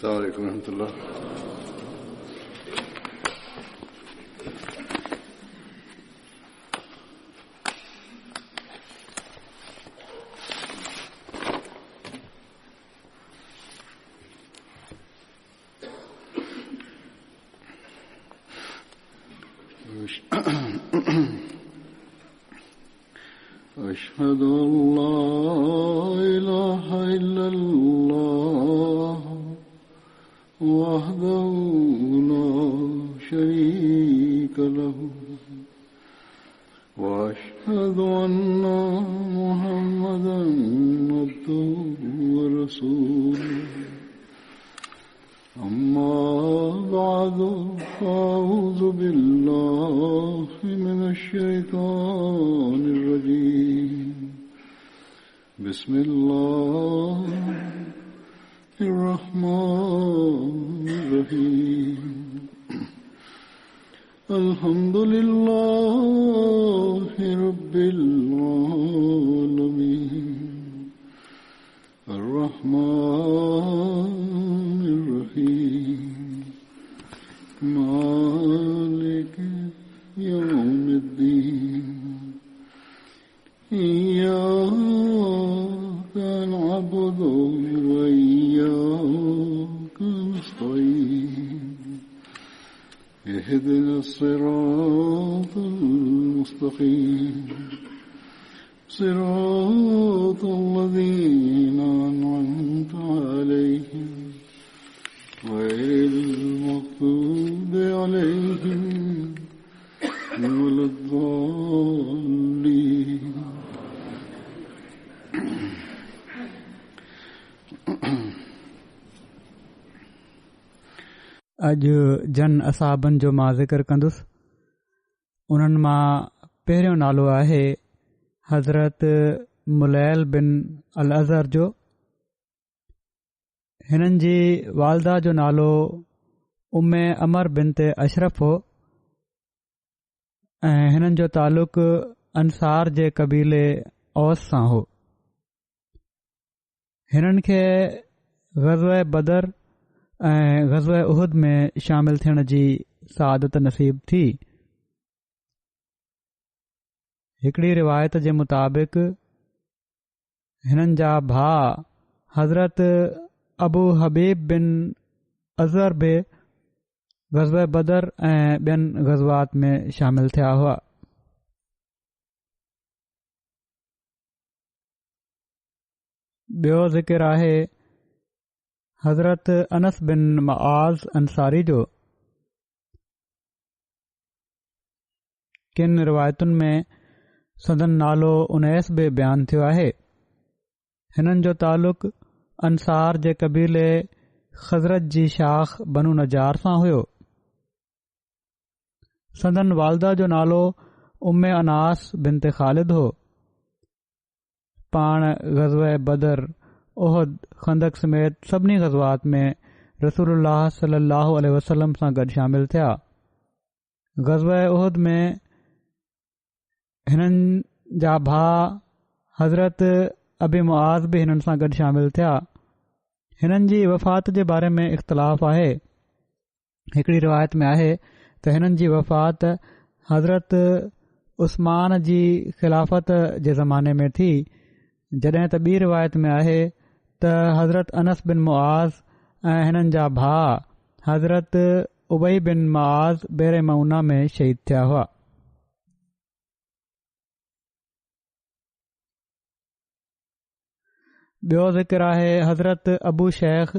السلام عليكم ورحمة الله. أشهد أن لا إله إلا الله وحده لا شريك له وأشهد أن محمدا عبده ورسوله أما بعد فأعوذ بالله من الشيطان الرجيم بسم الله الرحمن الرحيم الحمد لله رب العالمين الرحمن الرحيم مالك يوم الدين إياك نعبد وإياك نستعين اهدنا الصراط المستقيم صراط الذين أنعمت عليهم غير المغضوب عليهم ولا الضالين. अॼु जन असाबनि जो मां ज़िक्र कंदुसि. उन्हनि मां पहिरियों नालो आहे हज़रत मुलैल बिन अल अज़हर जो. हिननि जी वालदा जो नालो उम्मे अमर बिनते अशरफ हो ऐं हिननि जो तालुक़ अंसार जे क़बीले औस सां हो. हिननि खे ग़ज़वे बदर ऐं ग़ज़वे उहद में शामिल थियण जी सआदत नसीब थी. हिकिड़ी रिवायत जे मुताबिक़ हिननि जा भाउ हज़रत अबू हबीब बिन अज़हर बि ग़ज़वे बदर ऐं ॿियनि ग़ज़वात में शामिल थिया हुआ. ॿियो ज़िक्र आहे हज़रत अनस बिन मुआज़ अंसारी जो. किन रिवायतुनि में संदन नालो उनैस बि बयानु थियो आहे. हिननि जो तालुक़ अंसार जे क़बीले ख़ज़रत जी शाख बनु नजार सां हुयो. संदन वालदा जो नालो उम्मे अनास बिनते ख़ालिद हो. पाण ग़ज़वे बदर उहद खंदक समेत सभिनी ग़ज़वात में रसूलुल्लाह सल्लल्लाहु अलैहि वसल्लम सां गॾु शामिल थिया. ग़ज़वे उहद में हिननि जा भाउ हज़रत अबी मुआज़ बि हिननि सां गॾु शामिल थिया. हिननि जी वफ़ात जे बारे में इख़्तिलाफ़ आहे. हिकिड़ी रिवायत में आहे त हिननि जी वफ़ात हज़रत उस्मान जी ख़िलाफ़त जे ज़माने में थी, जॾहिं त ॿी रिवायत में आहे त हज़रत अनस बिन मुआज़ ऐं हिननि जा भाउ हज़रत उबई बिन मुआज़ बेरे मऊना में शहीद थिया हुआ. ॿियो ज़िक्र आहे हज़रत अबू शैख़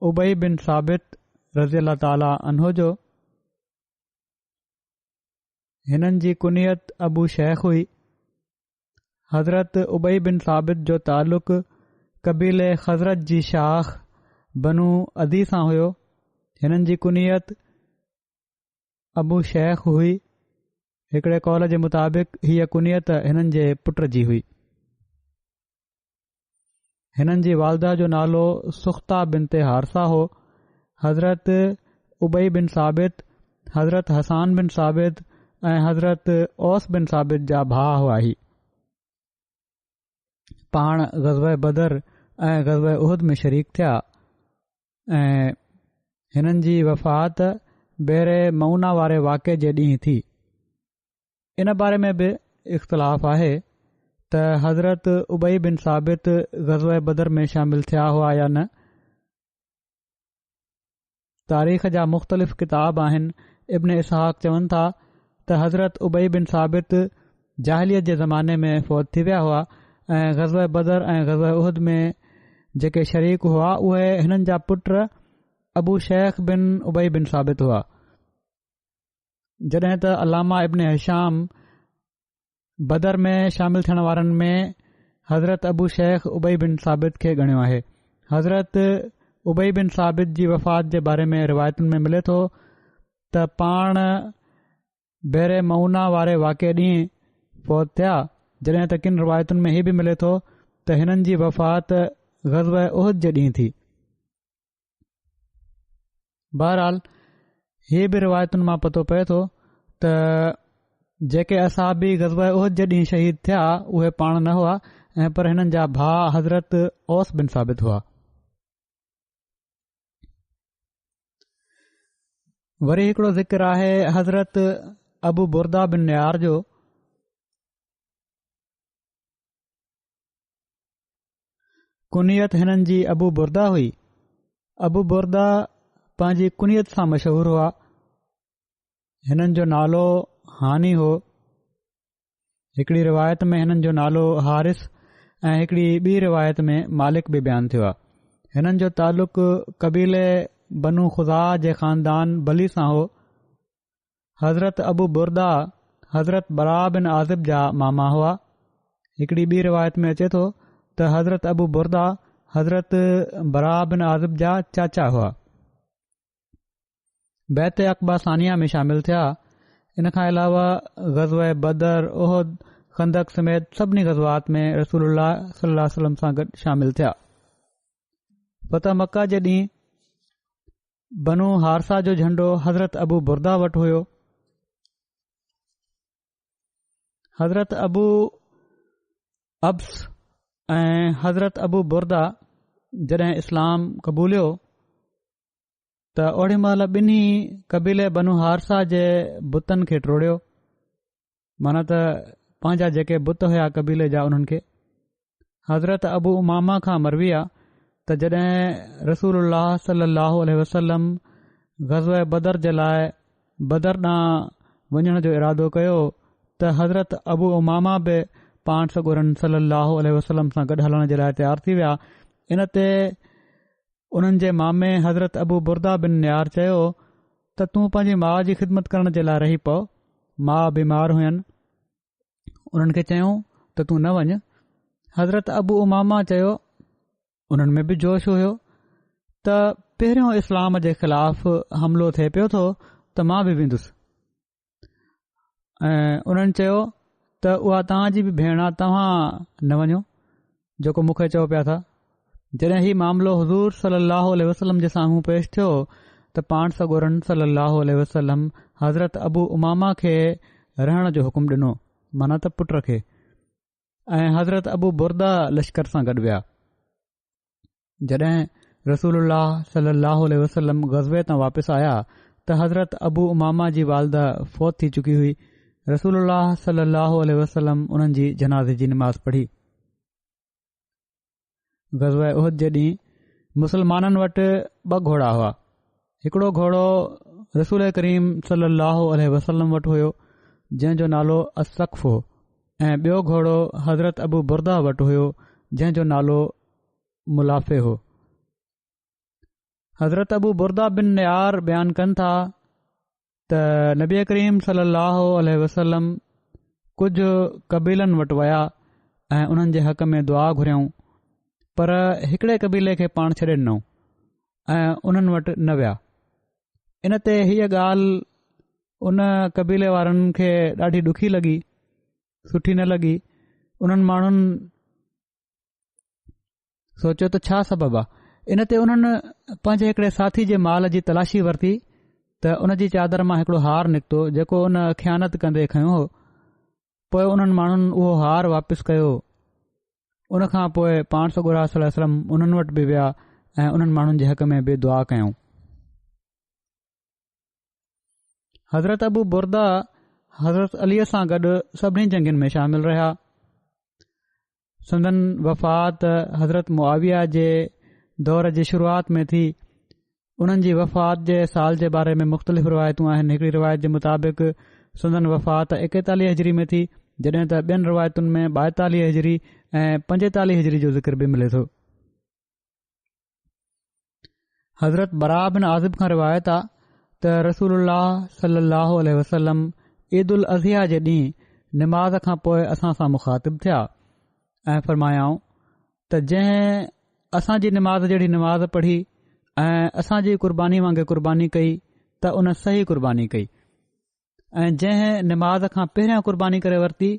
उबई बिन साबित रज़ी अल्लाह ताला अन्हो जो. हिननि जी कुनियत अबू शैख़ हुई. हज़रत उबई बिन साबित जो तालुक़ क़बीले ख़ज़रत जी शाख बनु अदी सां हुयो. हिननि जी कुनियत अबू शैख़ हुई. हिकिड़े कौल जे मुताबिक़ हीअ कुनियत हिननि जे पुट जी हुई. हिननि जी वालदा जो नालो सुख्ता बिनते हारसा हो. हज़रत उबई बिन साबित, हज़रत हसान बिन साबित ऐं हज़रत औस बिन साबित जा भाउ हुआ. पाण ग़ज़वे बदर ऐं ग़ज़वे उहद में शरीक थिया ऐं हिननि जी वफ़ात बेरे मऊना वारे वाक़े जे ॾींहुं थी। इन बारे में बि इख़्तिलाफ़ आहे त हज़रत उबई बिन साबित ग़ज़वे बदर में शामिल थिया हुआ या न। तारीख़ जा मुख़्तलिफ़ किताब आहिनि। इब्न इसहाक़ चवनि था त हज़रत उबई बिन साबित जाहिलियत जे ज़माने में फ़ौत थी विया हुआ ऐं ग़ज़वे बदर ऐं ग़ज़वे उहद में जेके शरीक हुआ उहे हिननि जा पुट अबू शेख बिन उबई बिन साबित हुआ। जॾहिं त अलामा इब्न हिशाम बदर में शामिल थियण वारनि में हज़रत अबू शेख उबई बिन साबित खे ॻणियो आहे। हज़रत उबई बिन साबित जी वफ़ात जे बारे में रिवायतुनि में मिले थो त पाण बेरे मऊना वारे वाक़े ॾींहुं फ़ौत थिया, जॾहिं त किन रिवायतुनि में हीउ बि मिले थो त हिननि जी वफ़ात ग़ज़वे उहद जे ॾींहुं थी। बहरहाल हीअ बि रिवायतुनि मां पतो पए थो त जेके असहाबी ग़ज़वे उहद जे ॾींहुं शहीद थिया उहे पाण न हुआ ऐं पर हिननि जा भाउ हज़रत औस बिन साबित हुआ। वरी हिकिड़ो ज़िक्र आहे हज़रत अबू बुरदा बिन नियार जो। कुनियत हिननि जी अबू बुरदा हुई। अबू बुरदा पंहिंजी कुनियत सां मशहूर हुआ। हिननि जो नालो हानी हो। हिकिड़ी रिवायत में हिननि जो नालो हारिस ऐं हिकिड़ी ॿी रिवायत में मालिक बि बयानु थियो आहे। हिननि जो तालुक़ कबीले बनु ख़ुज़ा जे ख़ानदान बली सां हो। हज़रत अबू बुरदा हज़रत बरा बिन आज़िब जा मामा हुआ। हिकिड़ी ॿी रिवायत में अचे थो त हज़रत अबू बुरदा हज़रत बरा बिन आज़िब जा चाचा हुआ। बैत अक़बा सानिया में शामिल थिया। इन खां अलावा ग़ज़वे बदर उहद खंदक समेत सभिनी ग़ज़वात में रसूलुल्लाह सल्लल्लाहु अलैहि वसल्लम सां गॾु शामिल थिया। फ़तह मक्का जे ॾींहुं बनु हारसा जो झंडो हज़रत अबू बुरदा वटि हुयो। हज़रत अबू अब्स ऐं हज़रत अबू बुरदा जॾहिं इस्लाम क़बूलियो त ओड़ी महिल ॿिन्ही कबीले बनु हारसा जे बुतनि खे टोड़ियो, माना त पंहिंजा जेके बुत हुया कबीले जा उन्हनि खे। हज़रत अबू उमामा खां मरवी आहे त जॾहिं रसूलुल्लाह सल्लल्लाहु अलैहि वसल्लम ग़ज़वे बदर जे लाइ बदर ॾांहुं वञण जो इरादो कयो त हज़रत अबू उमामा बि पाण सॻोरन सल्लल्लाहु अलैहि वसल्लम सां गॾु हलण जे लाइ तयारु थी विया। इन ते उन्हनि जे मामे हज़रत अबू बुरदा बिन नियार चयो त तूं पंहिंजी माउ जी ख़िदमत करण जे लाइ रही पओ। माउ बीमार हुयनि। उन्हनि खे चयूं त तूं न वञ। हज़रत अबू उमामा चयो, उन्हनि में बि जोश हुयो त पहिरियों इस्लाम जे ख़िलाफ़ हमिलो थिए पियो थो त मां बि वेंदुसि। ऐं उन्हनि चयो त उहा तव्हांजी बि भेण आहे, तव्हां न वञो जेको मूंखे चओ पिया था। जॾहिं हीउ मामिलो हुज़ूर सल्लल्लाहु अलैहि वसल्लम जे साम्हूं पेश थियो त पाण सॻोरन सल्लल्लाहु अलैहि वसल्लम हज़रत अबू उमामा खे रहण जो हुकुम ॾिनो, माना त पुट खे। ऐं हज़रत अबू बुरदा लश्कर सां गॾु विया। जॾहिं रसूलुल्लाह सल्लल्लाहु अलैहि वसल्लम ग़ज़वे तां वापसि आया त हज़रत अबू उमामा जी वालदा फ़ौत थी चुकी हुई। रसूलुल्लाह सल्लल्लाहु अलैहि वसल्लम उन्हनि जी जनाज़े जी नमाज़ पढ़ी। ग़ज़वे उहद जे ॾींहुं मुसलमाननि वटि 2 घोड़ा हुआ। हिकिड़ो घोड़ो रसूल करीम सल्लल्लाहु अलैहि वसल्लम वटि हुयो जंहिं जो नालो असक़फ़ हो ऐं ॿियो घोड़ो हज़रत अबू बुरदा वटि हुयो जंहिं जो नालो मुलाफ़े हो। हज़रत अबू बुरदा बिन नियार बयानु कनि था त नबी करीम सल्लल्लाहु अलैहि वसल्लम कुझु कबीलनि वटि विया ऐं उन्हनि जे हक़ में दुआ घुरियऊं, पर हिकिड़े कबीले खे पाण छॾे ॾिनऊं ऐं उन्हनि वटि न विया। इन ते हीअ ॻाल्हि उन कबीले वारनि खे ॾाढी ॾुखी लॻी, सुठी न लॻी। उन्हनि माण्हुनि सोचियो त छा सबबु आहे। इन ते उन्हनि पंहिंजे हिकिड़े साथी जे माल जी तलाशी वरिती त उन जी चादर मां हिकिड़ो हार निकितो जेको उन ख़यानत कंदे खयो हो। पोइ उन्हनि माण्हुनि उहो हार वापसि कयो। उन खां पोइ पाण सॻोरा सल्लल्लाहु अलैहि वसल्लम उन्हनि वटि बि विया ऐं उन्हनि माण्हुनि जे हक़ में बि दुआ कयूं। हज़रत अबू बुरदा हज़रत अलीअ सां गॾु सभिनी जंगनि में शामिल रहिया। संदन वफ़ात हज़रत मुआविया जे दौर जी शुरूआत में थी। उन्हनि जी वफ़ात जे साल जे बारे में मुख़्तलिफ़ रिवायतूं आहिनि। हिकड़ी रिवायत जे मुताबिक़ संदन वफ़ात 41 हिजरी में थी, जॾहिं त ॿियनि रिवायतुनि में 42 हिजरी ऐं 45 हिजरी जो ज़िक्र बि मिले थो। हज़रत बरा बिन आज़िब खां रिवायत आहे त रसूलुल्लाह सल्लल्लाहु अलैहि वसल्लम ईद उल अज़हा जे ॾींहुं निमाज़ खां पोइ असां सां मुख़ातिब थिया ऐं फ़रमायाऊं त जंहिं असांजी निमाज़ जहिड़ी निमाज़ पढ़ी ऐं असांजी क़ुर्बानी वांगुरु क़ुर्बानी कई त उन सही क़ुर्बानी कई, ऐं जंहिं निमाज़ खां पहिरियां क़ुर्बानी करे वरिती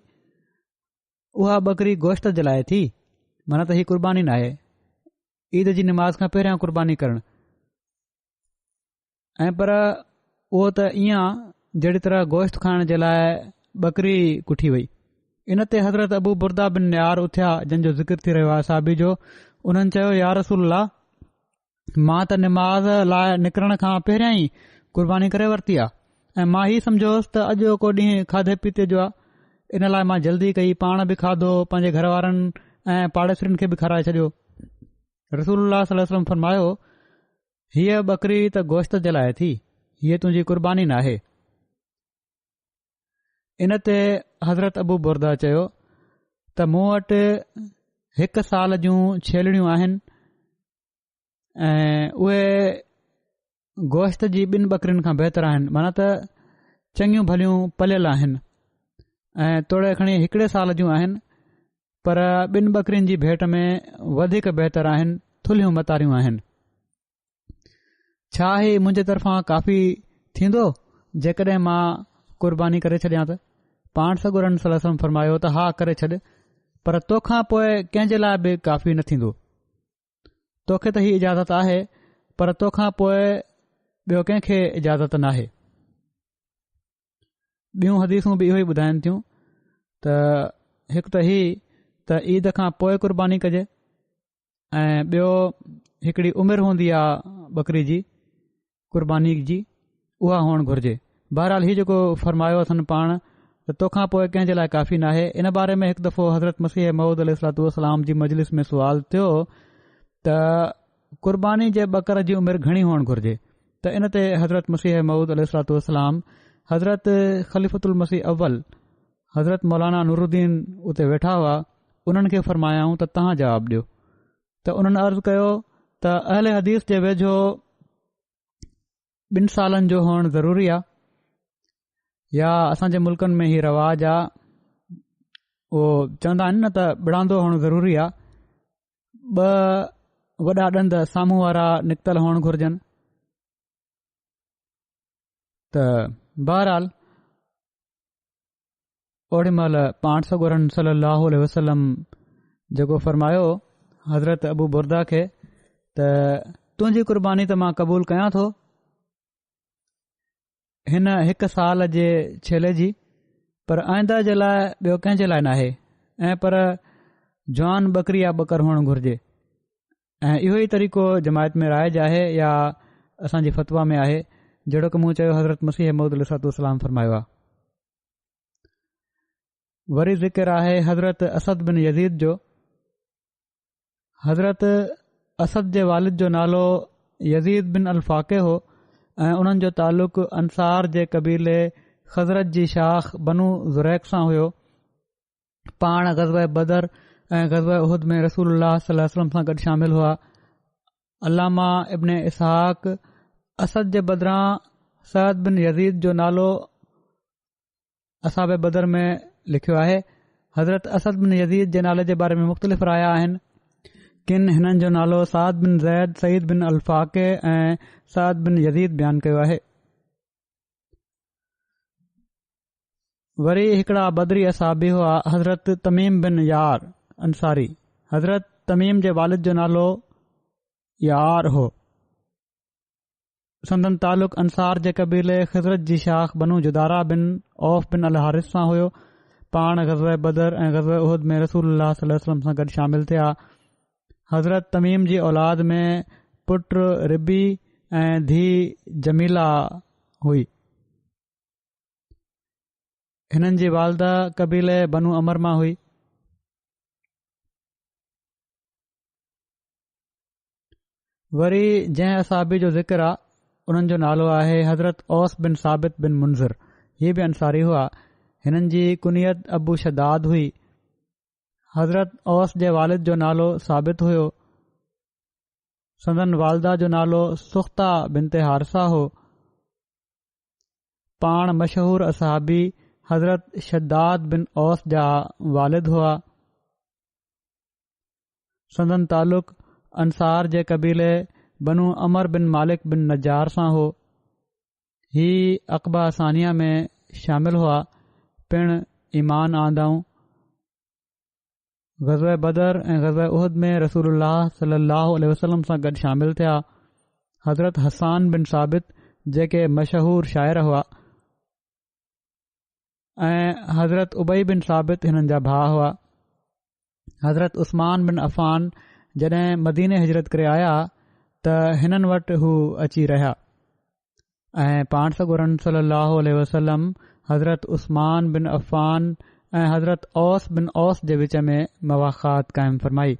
उहा बकरी गोश्त जे लाइ थी। माना त हीअ क़ुर्बानी न आहे, ईद जी निमाज़ खां पहिरियां क़ुर्बानी करणु। ऐं पर उहो त ईअं जहिड़ी तरह गोश्त खाइण जे लाइ बकरी कुठी वई। इन ते हज़रत अबू बुरदा बिन यार उथिया, जंहिंजो ज़िक्र थी रहियो आहे साहबी जो। उन्हनि चयो, या रसूलल्लाह, मां त निमाज़ लाइ निकिरण खां पहिरियां ई क़ुर्बानी करे वरिती आहे ऐं मां ही सम्झोसि त अॼु को ॾींहुं खाधे पीते जो आहे, इन लाइ मां जल्दी कई, पाण बि खाधो, पंहिंजे घर वारनि ऐं पाड़ेसरनि खे बि खाराए छॾियो। रसूलुल्लाह सल्लल्लाहु अलैहि वसल्लम फरमायो, हीअ बकरी त गोश्त जे लाइ थी, हीअ तुंहिंजी क़ुर्बानी न आहे। इन ते हज़रत अबू बुरदा चयो त मूं वटि 1 साल जूं छेलड़ियूं आहिनि ऐं उहे गोश्त जी 2 बकरियुनि खां बहितर आहिनि, माना त चङियूं भलियूं पलियल आहिनि, ऐं तोड़े खणी 1 साल जूं आहिनि, पर 2 बकरियुनि जी भेट में वधीक बहितर आहिनि, थुल्हियूं मतारियूं आहिनि। छा ही मुंहिंजे तरफ़ां काफ़ी थींदो जेकॾहिं मां क़ुर्बानी करे छॾियां त? पाण सॻुरनि सल्लल्लाहु अलैहि वसल्लम फरमायो त हा, करे छॾ, पर तोखां पोइ कंहिं जे लाइ बि काफ़ी न थींदो। तोखे त ही इजाज़त आहे, पर तोखां पोइ ॿियो कंहिंखे इजाज़त नाहे। ॿियूं हदीसूं बि इहो ई ॿुधाइनि थियूं त हिकु त ही त ईद खां पोइ क़ुर्बानी कजे, ऐं ॿियो हिकड़ी उमिरि हूंदी आहे बकरी जी क़ुर्बानी जी, उहा हुअणु घुर्जे। बहरहाल हीउ जेको फरमायो अथनि पाण त तोखां पोइ कंहिं जे लाइ काफ़ी नाहे, इन बारे में हिकु दफ़ो हज़रत मसीह मऊद अलैहिस्सलातु वस्सलाम जी मजलिस में सुवाल थियो त क़ुर्बानी जे बकर जी उमिरि घणी हुअणु घुर्जे। त इन ते हज़रत मसीह मऊद अलैहिस्सलातु वस्सलाम हज़रत ख़लीफ़तुल मसीह अव्वल हज़रत मौलाना नूरुद्दीन उते वेठा हुआ, उन्हनि खे फरमायाऊं त तव्हां जवाबु ॾियो। त उन्हनि अर्ज़ु कयो त अहले हदीस जे वेझो 2 सालनि जो हुअणु ज़रूरी आहे, या असांजे मुल्कनि में ही रवाज आहे, उहो चवंदा आहिनि न त बिड़ांदो हुअणु ज़रूरी आहे। 2 वॾा ॾंद साम्हूं वारा निकितल हुअणु घुर्जनि। त बहरहाल ओॾी महिल पाण सॻुरन सल्लल्लाहु अलैहि वसल्लम जेको फरमायो हज़रत अबू बुरदा खे त तुंहिंजी क़ुर्बानी त मां क़बूल कयां थो हिन 1 साल जे छेले जी, पर आइंदा जे लाइ ॿियो कंहिं जे लाइ नाहे, ऐं पर जवान बकरी या बकर हुअणु घुर्जे। ऐं इहो ई तरीक़ो जमायत में राइज आहे या असांजी फ़तवा में आहे, जहिड़ो की मूं चयो हज़रत मसीह मऊद अलैहिस्सलाम फरमायो आहे। वरी ज़िक्र आहे हज़रत असद बिन यज़ीद जो। हज़रत असद जे वालिद जो नालो यज़ीद बिन अल-फाक़े हो ऐं उन्हनि जो तालुक़ अंसार जे कबीले ख़ज़रत जी शाख बनू ज़ुरैक सां हुयो। पाण ग़ज़वा बदर ऐं ग़ज़वा उहद में रसूलुल्लाह सल्लल्लाहु अलैहि वसल्लम सां गॾु शामिल हुआ। अल्लामा इब्न इसहाक़ असद जे बदिरां सअद बिन यज़ीद जो नालो असहाब बदर में लिखियो आहे। हज़रत असद बिन यज़ीद जे नाले जे बारे में मुख़्तलिफ़ राया आहिनि। किन हिननि जो नालो साद बिन ज़ैद, सईद बिन अल-फाक़े ऐं साद बिन यज़ीद बयानु कयो आहे। वरी हिकिड़ा बदरी असहाबी हुआ हज़रत तमीम बिन यार अंसारी। हज़रत तमीम जे वालिद जो नालो यार हो। संदन तालुक़ अंसार जे कबीले ख़ज़रत जी शाख बनू जुदारा बिन औफ बिन अल-हारिस सां हुयो। पाण ग़ज़वा बदर ऐं ग़ज़वा उहद में रसूलुल्लाह सल्लल्लाहु अलैहि वसल्लम सां गॾु शामिल थिया। हज़रत तमीम जी औलाद में पुट रिबी ऐं धीउ जमीला हुई। हिननि जी वालदा कबीले बनू अमर मां हुई। वरी जंहिं असहाबी जो ज़िक्र आहे उन्हनि जो नालो आहे हज़रत औस बिन साबित बिन मुंज़िर। हीअ बि अंसारी हुआ। हिननि जी कुनियत अबू शदाद हुई। हज़रत औस जे वालिद जो नालो साबित हुयो। संदन वालदा जो नालो सुख्ता बिनते हारसा हो। पाण मशहूर असहाबी हज़रत शद्दाद बिन औस जा वालिद हुआ। संदन तालुक़ अंसार जे कबीले बनू अमर बिन मालिक बिन नजार सां हो। ही अक़बा सानिया में शामिल हुआ। पिण ईमान आंदाऊं। ग़ज़वे बदर ऐं ग़ज़वे उहद में रसूलुल्लाह सल्लल्लाहु अलैहि वसल्लम सां गॾु शामिल थिया। हज़रत हसान बिन साबित जेके मशहूर शाइर हुआ ऐं हज़रत उबई बिन साबित हिननि जा भाउ हुआ। हज़रत उस्मान बिन अफ़ान जॾहिं मदीने हिजरत करे आया त हिननि वटि हू अची रहिया ऐं पाण सॻोरन सल्लल्लाहु अलैहि वसल्लम हज़रत उस्मान बिन अफ़ान ऐं हज़रत औस बिन औस जे विच में मवाख़ात क़ाइमु फ़रमाई।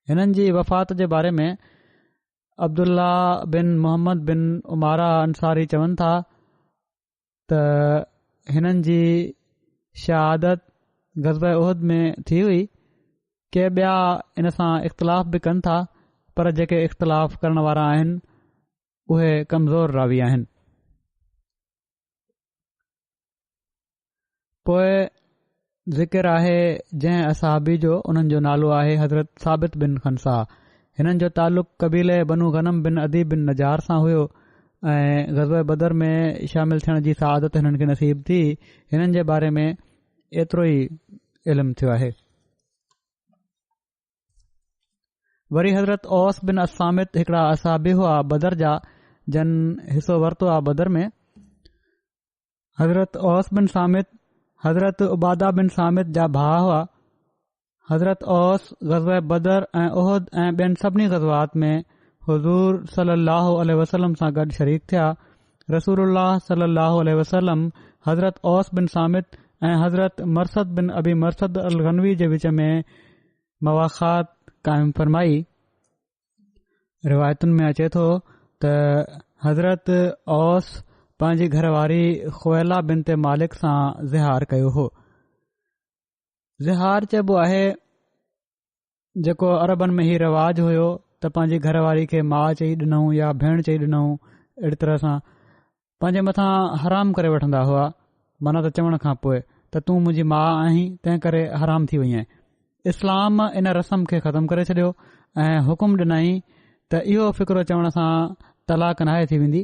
हिननि जी वफ़ात जे बारे में अब्दुल्ला बिन मोहम्मद बिन उमारा अंसारी चवनि था त हिननि जी शहादत ग़ज़वे उहद में थी हुई। के ॿिया इन सां इख़्तिलाफ़ बि कनि था, पर जेके इख़्तिलाफ़ करण वारा आहिनि उहे कमज़ोर रावी आहिनि। पोइ ज़िक्र आहे जंहिं असहाबी जो उन्हनि जो नालो आहे हज़रत साबित बिन खनसा। हिननि जो तालुक़ कबीले बनू गनम बिन अदी बिन नजार सां हुयो ऐं ग़ज़वे बदर में शामिल थियण जी सआदत हिननि खे नसीब थी। हिननि जे बारे में एतिरो ई इल्मु थियो आहे। वरी हज़रत औस बिन असामित हिकिड़ा असहाबी हुआ बदर जा, जन हिसो वरितो आहे बदर में। हज़रत औस बिन सामित हज़रत उबादा बिन सामित जा भाउ हुआ। हज़रत औस ग़ज़वे बदर ऐं उहद ऐं ॿियनि सभिनी ग़ज़वात में हुज़ूर सल्लल्लाहु अलैहि वसल्लम सां गॾु शरीक थिया। रसूलुल्लाह सल्लल्लाहु अलैहि वसल्लम हज़रत औस बिन सामित ऐं हज़रत मरसद बिन अबी मरसद अल गनवी जे विच में मवाख़ात क़ाइमु फ़रमाई। रिवायतुनि में अचे थो त हज़रत औस पंहिंजी घरवारी ख़ुवैला बिनते मालिक सां ज़िहार कयो हो। ज़िहार चइबो आहे जेको अरबनि में ही रवाज हुयो त पंहिंजी घरवारी खे माउ चई ॾिनऊं या भेण चई ॾिनऊं। अहिड़ी तरह सां पंहिंजे मथां हराम करे वठंदा हुआ, माना त चवण खां पोइ त तूं मुंहिंजी माउ आहीं, तंहिं करे हराम थी वई आहीं। इस्लाम इन रस्म खे ख़तमु करे छॾियो ऐं हुकुम ॾिनई त इहो फ़िक्रो चवण सां तलाक नाहे थी वेंदी।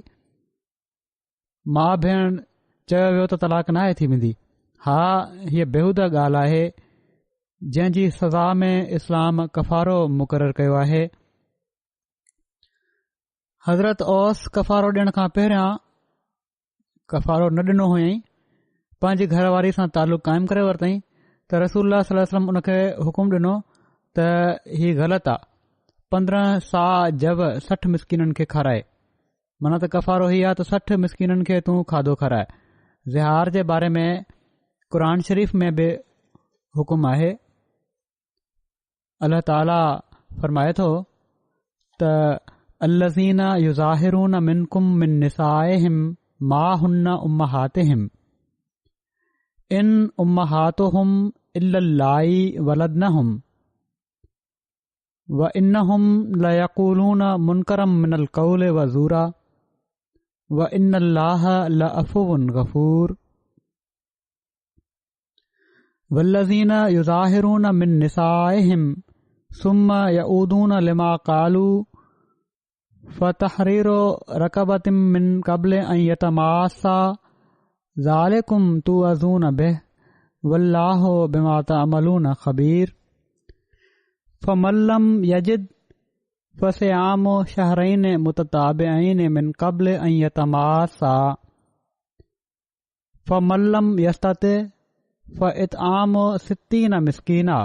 माउ भेण चयो वियो त तलाक नाहे थी वेंदी। हा, हीअ बेहूदा ॻाल्हि आहे जंहिं जी सज़ा में इस्लाम कफ़ारो मुक़ररु कयो आहे। हज़रत औस कफ़ारो ॾियण खां पहिरियां कफ़ारो न ॾिनो हुयईं, पंहिंजी घरवारी सां तालुक़ क़ाइमु करे वरितईं त रसूलुल्लाह सल्लल्लाहु अलैहि वसल्लम उन खे हुकुम ॾिनो त हीउ ग़लति आहे, 15 सा जव 60 मिसकीननि खे खाराए। माना त कफ़ारो हीउ आहे त 60 मिसकीननि खे तूं खाधो खाराए। ज़िहार जे बारे में क़ुर शरीफ़ में बि हुकुम आहे। अल्लाह ताला फरमाए थो त अल्लज़ीना युज़ाहिरून मिनकुम मिन निसाइहिम मा हुन्ना उम्महातिहिम इन उम्महातुहुम इल्लल्लाई वलदनहुम व इन्नहुम लयक़ूलून मुनकरम मिनल क़ौल व ज़ूरा व इन्नल्लाह लअफ़ुव्वुन गफ़ूर। वल्लज़ीना युज़ाहिरून मिन निसाइहिम सुम्मा यऊदून लिमा क़ालू फ़तहरीरु रक़बतिम मिन क़ब्ल अन यतमास्सा ज़ालिकुम तुअज़ून बिह वल्लाहु बिमा तअमलून ख़बीर। फमल्लम यजिद फसियामु शहरैन मुतताबिऐन मिन क़ब्ल अन यतमास्सा फमल्लम यस्तति फ़इत्आमु 60 मिस्कीना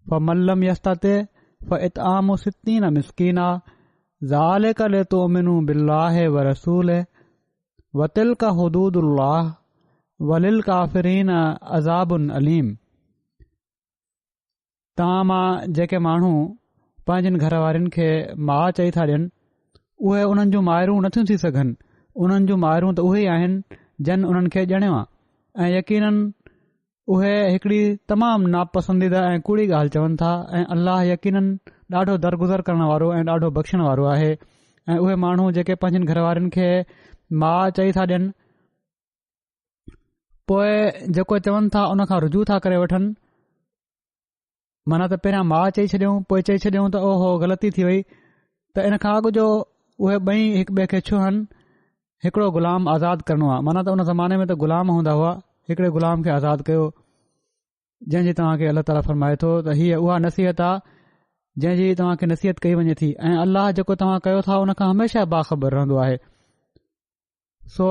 फमल्लम यस्तते फइतआमु सित्तीन मिस्कीना ज़ालिक लितुमिनु बिल्लाहि व रसूलिहि व तिल्का हुदूदुल्लाह वलिल काफ़िरीन अज़ाबुन अलीम। तव्हां मां जेके माण्हू पंहिंजनि घर वारनि खे माउ चई था ॾियनि उहे उन्हनि जूं माइरूं नथियूं थी सघनि। उन्हनि जूं माइरूं त उहे ई आहिनि जन उन्हनि खे ॼणियो आहे ऐं यकीनन उहे हिकड़ी तमामु नापसंदीदा ऐं कूड़ी ॻाल्हि चवनि था ऐं अल्लाह यकीनन ॾाढो दरगुज़र करण वारो ऐं ॾाढो बख़्शण वारो आहे। ऐं उहे माण्हू जेके पंहिंजनि घर वारनि खे माउ चई था ॾियनि पोइ जेको चवनि था उन खां रुजू था करे वठनि, माना त पहिरियां माउ चई छॾियऊं पोइ चई छॾियऊं त ओहो ग़लती थी वई, त इन खां अॻु जो उहे ॿई हिक ॿिए खे छुहनि हिकिड़ो ग़ुलाम आज़ादु करणो आहे। माना त उन ज़माने में त ग़ुलाम हूंदा हुआ, हिकिड़े ग़ुलाम खे आज़ादु कयो, जंहिंजी तव्हांखे अल्लाह ताला फरमाए थो त हीअ उहा नसीहत आहे जंहिंजी तव्हांखे नसीहत कई वञे थी ऐं अल्लाह जेको तव्हां कयो था उन खां हमेशह बाख़बर रहंदो आहे। सो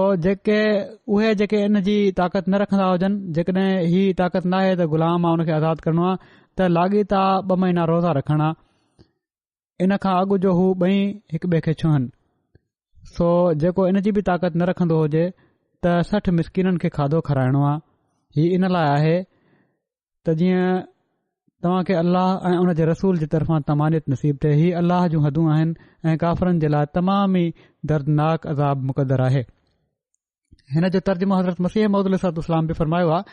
उहे जेके इन जी ताक़त न रखंदा हुजनि, जेकॾहिं ही ताक़त न आहे त ग़ुलाम आहे उन खे आज़ादु करणो आहे, त लाॻीता 2 महीना रोज़ा रखणा, इन खां अॻु जो हू ॿई हिक ॿिए खे छुहनि। सो जेको इन जी बि ताक़त न रखंदो हुजे त 60 मिसकीननि खे खाधो खाराइणो आहे। हीउ इन लाइ आहे त जीअं तव्हां खे अल्लाह ऐं उन जे रसूल जी तरफ़ां तमानियत नसीब थिए। हीउ अल्लाह जूं हदूं आहिनि ऐं काफ़रनि जे लाइ तमामु ई दर्दनाक अज़ाब मुक़दर आहे। हिन जो तर्जुमो हज़रत मसीह मौद अलैहिस्सलाम बि फरमायो आहे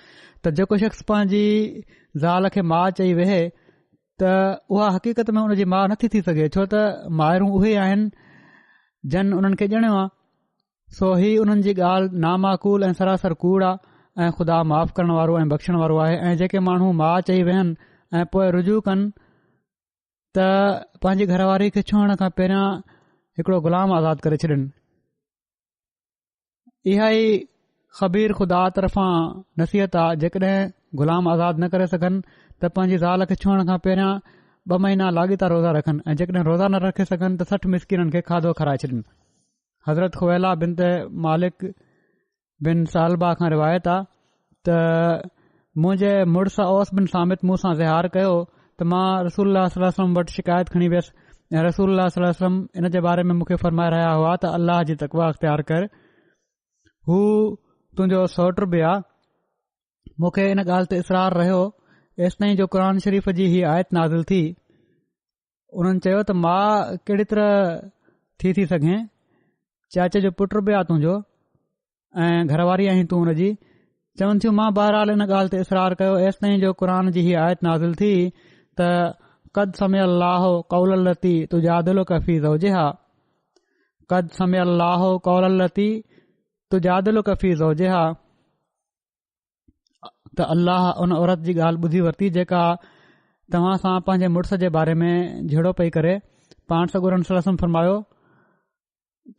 त जेको शख़्स पंहिंजी ज़ाल खे माउ चई वेहे त उहा हक़ीक़त में उन जी माउ नथी थी सघे, छो त माइरूं उहे आहिनि जन उन्हनि खे ॼणियो आहे। सो ही उन्हनि जी ॻाल्हि नामाकूल ऐं सरासर कूड़ आहे ऐं ख़ुदा माफ़ करण वारो ऐं बख़्शण वारो आहे। ऐं जेके माण्हू माउ चई वेहनि ऐं पोइ रुजू कनि त पंहिंजी घरवारी खे छुहण खां पहिरियां हिकिड़ो ग़ुलाम आज़ादु करे छॾनि, इहा ई ख़बीर ख़ुदा तरफ़ां नसीहत आहे। जेकॾहिं ग़ुलाम आज़ादु न करे सघनि त पंहिंजी ज़ाल खे छुहण खां पहिरियां 2 महीना लाॻीता रोज़ा रखनि ऐं जेकॾहिं रोज़ा न रखे सघनि त 60 मिसकीननि खे खाधो खाराए छॾनि। हज़रत खुवैला बिनत मालिक बिन सालबा खां रिवायत आहे त मुंहिंजे मुड़ुस औस बिन सामित मूं सां ज़िहार कयो त मां रसूलुल्लाह सल्लल्लाहु अलैहि वसल्लम वटि शिकायत खणी वियसि ऐं रसूलुल्लाह सल्लल्लाहु अलैहि वसल्लम इन जे बारे में मूंखे फरमाए रहिया हुआ त अल्लाह जी तक़वा अख़्तियार कर, हू तुंहिंजो सौट बि आहे। मूंखे इन ॻाल्हि ते इसरार रहियो एसिताईं जो क़ुर शरीफ़ जी हीअ आयत नाज़िल थी। उन्हनि चयो त मां कहिड़ी तरह थी सघे, चाचे जो पुट बि आहे तुंहिंजो ऐं घरवारी आहीं तूं हुन जी। चवनि थियूं मां बहरहाल इन ॻाल्हि ते इसरार कयो एसिताईं जो क़ुर जी हीअ आयत नाज़िल थी त क़द समय अल्लाह कौल लती तुजादिलुका फी ज़ौजिहा, क़द समय अल्लाह कौल लती तुजादिलुका फी ज़ौजिहा, त अल्लाह उन औरत जी ॻाल्हि ॿुधी वरिती जेका तव्हां सां पंहिंजे मुड़ुस जे बारे में झेड़ो पई करे। पाण सॻोरन सल्लल्लाहु अलैहि वसल्लम फरमायो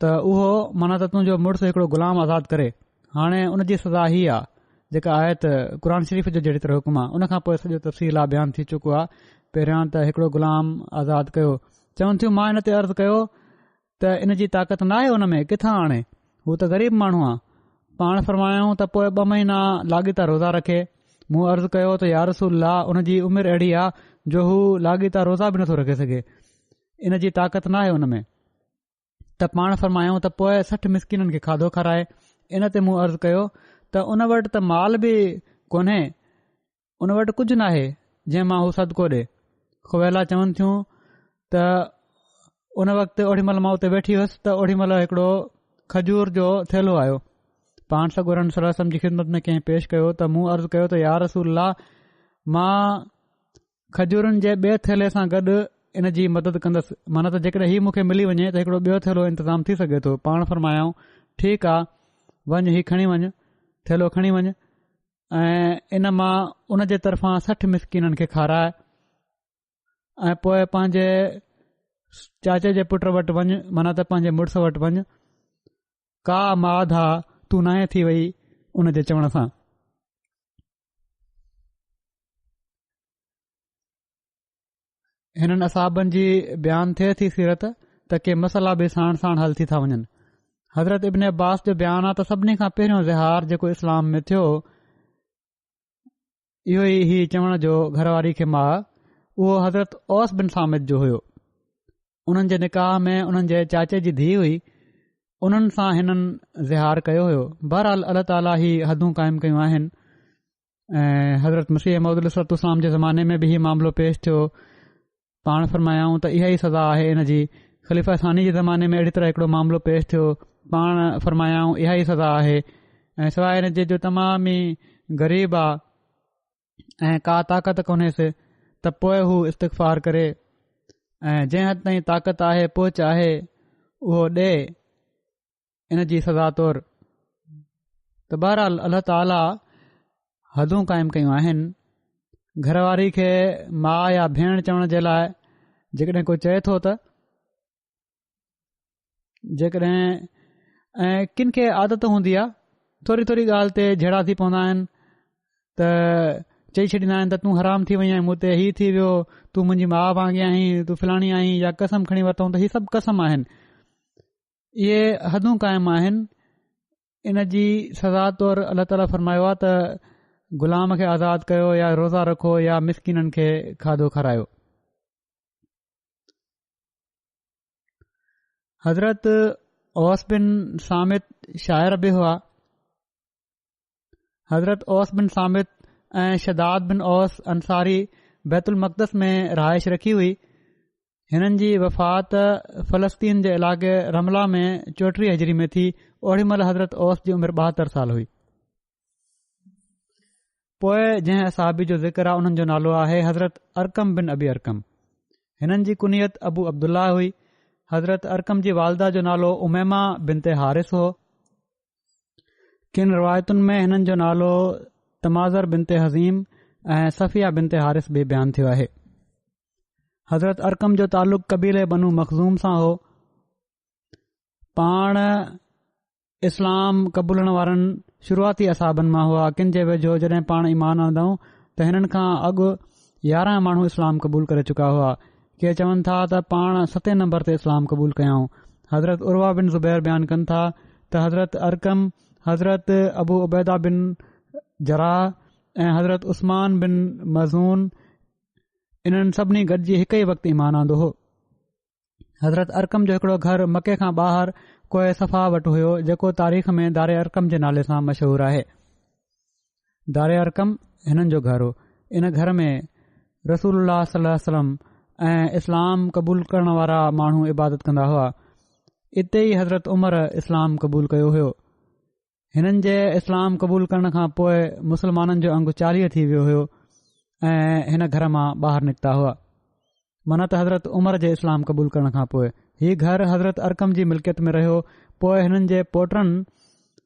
त उहो माना त तुंहिंजो मुड़ुस हिकिड़ो ग़ुलाम आज़ादु करे। हाणे उन जी सज़ा ही आहे जेका आयत क़ुर शरीफ़ जो जहिड़ी तरह हुकुम आहे, उन खां पोइ सॼो तफ़सील आहे बयानु थी चुको आहे। पहिरियां त हिकिड़ो ग़ुलाम आज़ादु कयो। चवनि थियूं मां इन ते अर्ज़ु कयो त इन जी ताक़त न आहे हुन में, किथां आणे, हू त ग़रीब माण्हू आहे। पाण फरमायूं त पोइ 2 महीना लाॻीता रोज़ा रखे। मूं अर्ज़ु कयो त या रसूलल्लाह उन जी उमिरि अहिड़ी आहे जो हू लाॻीता रोज़ा बि नथो रखे सघे, इन जी ताक़त न आहे हुन में। त पाण फरमायूं त पोइ 60 मिसकीननि खे खाधो खाराए। इन ते मूं अर्ज़ु कयो त उन वटि त माल बि कोन्हे, उन वटि कुझु न आहे जंहिं मां हू सदको ॾे। खुवैला चवनि थियूं त उन वक़्तु ओॾी महिल मां उते वेठी हुअसि त ओॾी महिल हिकिड़ो खजूर जो थेलो आयो। पाण सॻोरन सल्लल्लाहु अलैहि वसल्लम जी ख़िदमत में कंहिं पेश कयो त मूं अर्ज़ु कयो त या रसूलल्लाह मां खजूरनि जे ॿिए थेले सां गॾु इन जी मदद कंदसि, माना त जेकॾहिं हीउ मूंखे मिली वञे त हिकिड़ो ॿियो थेलो इंतज़ाम थी सघे थो। पाण फरमायाऊं ठीकु आहे, वञ हीउ खणी वञ, थेलो खणी वञ ऐं इन मां उन जे तरफ़ां 60 मिसकीननि खे खाराए ऐं पोइ पंहिंजे चाचे जे पुट वटि वञ, माना त पंहिंजे मुड़ुस वटि वञ। का माधा तूं नाहे थी वई उन जे चवण सां। हिननि असाबनि जी बयानु थिए थी सीरत त के मसला बि साण साण हल थी था वञनि। हज़रत इब्न अब्बास जो बयानु आहे त सभिनी खां पहिरियों ज़िहार जेको इस्लाम में थियो इहो ई चवण जो घरवारी खे माउ उहो हज़रत ओस बिन सामित जो हुयो। उन्हनि जे निकाह में उन्हनि जे चाचे जी धीउ हुई। उन्हनि सां हिननि ज़िहार कयो हुयो। बहरहाल अल्लाह ताला ही हदूं क़ाइमु कयूं आहिनि ऐं हज़रत मसीह मौद इस्लाम जे ज़माने में बि हीउ मामिलो पेश थियो। पाण फ़रमायाऊं त इहा ई सज़ा आहे इन जी। ख़लीफ़ा सानी जे ज़माने में अहिड़ी तरह हिकिड़ो मामिलो पेश थियो। पाण फ़रमायाऊं इहा ई सज़ा आहे। ऐं सवाइ हिन जे जो तमामु ई ग़रीब आहे ऐं का ताक़त कोन्हेसि त पोइ हू इस्तग़फ़ार करे ऐं जंहिं हद ताईं ताक़त आहे पहुच आहे उहो ॾे इन जी सज़ा तौरु। त बहरहाल अल्लाह ताला हदूं क़ाइमु कयूं आहिनि। घरवारी खे माउ या भेण चवण जे लाइ जेकॾहिं को चए थो त जेकॾहिं ऐं किन खे आदत हूंदी आहे थोरी थोरी ॻाल्हि ते जहिड़ा थी पवंदा आहिनि त चई छॾींदा आहिनि त तूं हराम थी वई आहीं, मूं ते हीउ थी वियो, तूं मुंहिंजी माउ वांगुरु आहीं, तूं फलाणी आहीं, या कसम खणी वरितऊं त हीउ सभु कसम आहिनि। इहे हदूं क़ाइमु आहिनि। इन जी सज़ा तौरु अल्लाह ताला फ़रमायो आहे त ग़ुलाम खे आज़ादु कयो या रोज़ा रखो या मिसकिननि खे खाधो खारायो। हज़रत ओस बिन सामित शाइर बि हुआ। हज़रत ओस बिन सामित ऐं शदाद बिन ओस अंसारी बैतुल मक़दस में रहाइश रखी हुई। हिननि जी वफ़ात फ़लस्तीन जे इलाक़े रमला में 34 हिजरी में थी। ओड़ी महिल हज़रत ओस जी उमिरि 72 साल हुई। पोइ जंहिं असहाबी जो ज़िक्र आहे उन्हनि जो नालो आहे हज़रत अरकम बिन अबी अरकम। हिननि जी कुनियत अबू अब्दुल्ला हुई। हज़रत अरकम जी वालदा जो नालो उमैमा बिनते हारिस हो। किन रिवायतुनि में हिननि जो नालो तमाज़र बिनते हज़ीम ऐं सफ़िया बिनते हारिस बि बयानु थियो आहे। हज़रत अरकम जो तालुक़ कबीले बनू मखज़ूम सां हो। पाण इस्लाम क़बूलण वारनि शुरूआती असाबनि मां हुआ। किन जे वेझो जॾहिं पाण ईमान आणंदऊं त हिननि खां अॻु 11 माण्हू इस्लाम क़बूल करे चुका हुआ। के चवनि था त पाण 7 नंबर ते इस्लाम क़बूल कयाऊं। हज़रत उर्वा बिन ज़ुबैर बयानु कनि था त हज़रत अरकम, हज़रत अबू उबैदा बिन जराह ऐं हज़रत उस्मान बिन मज़ून इन्हनि सभिनी गॾिजी हिक ई वक़्तु ईमान आंदो हो। हज़रत अरकम जो हिकड़ो घर मके खां ॿाहिरि कोई सफ़ा वटि हुयो जेको तारीख़ में दारे अरकम जे नाले सां मशहूरु आहे। दारे अरकम हिननि जो घर हो। इन घर में रसूलुल्लाह सल्लल्लाहु अलैहि वसल्लम ऐं इस्लाम क़बूल करण वारा माण्हू इबादत कंदा हुआ। इते ई हज़रत उमर इस्लाम क़बूल कयो हुयो। हिननि जे इस्लाम क़बूल करण खां पोइ मुसलमाननि जो अंगु 40 थी वियो हुयो ऐं हिन घर मां ॿाहिरि निकिता हुआ। मन त हज़रत उमर जे इस्लाम क़बूल करण खां पोइ हीउ घर हज़रत अरकम जी मिल्कियत में रहियो। पोइ हिननि जे पोटनि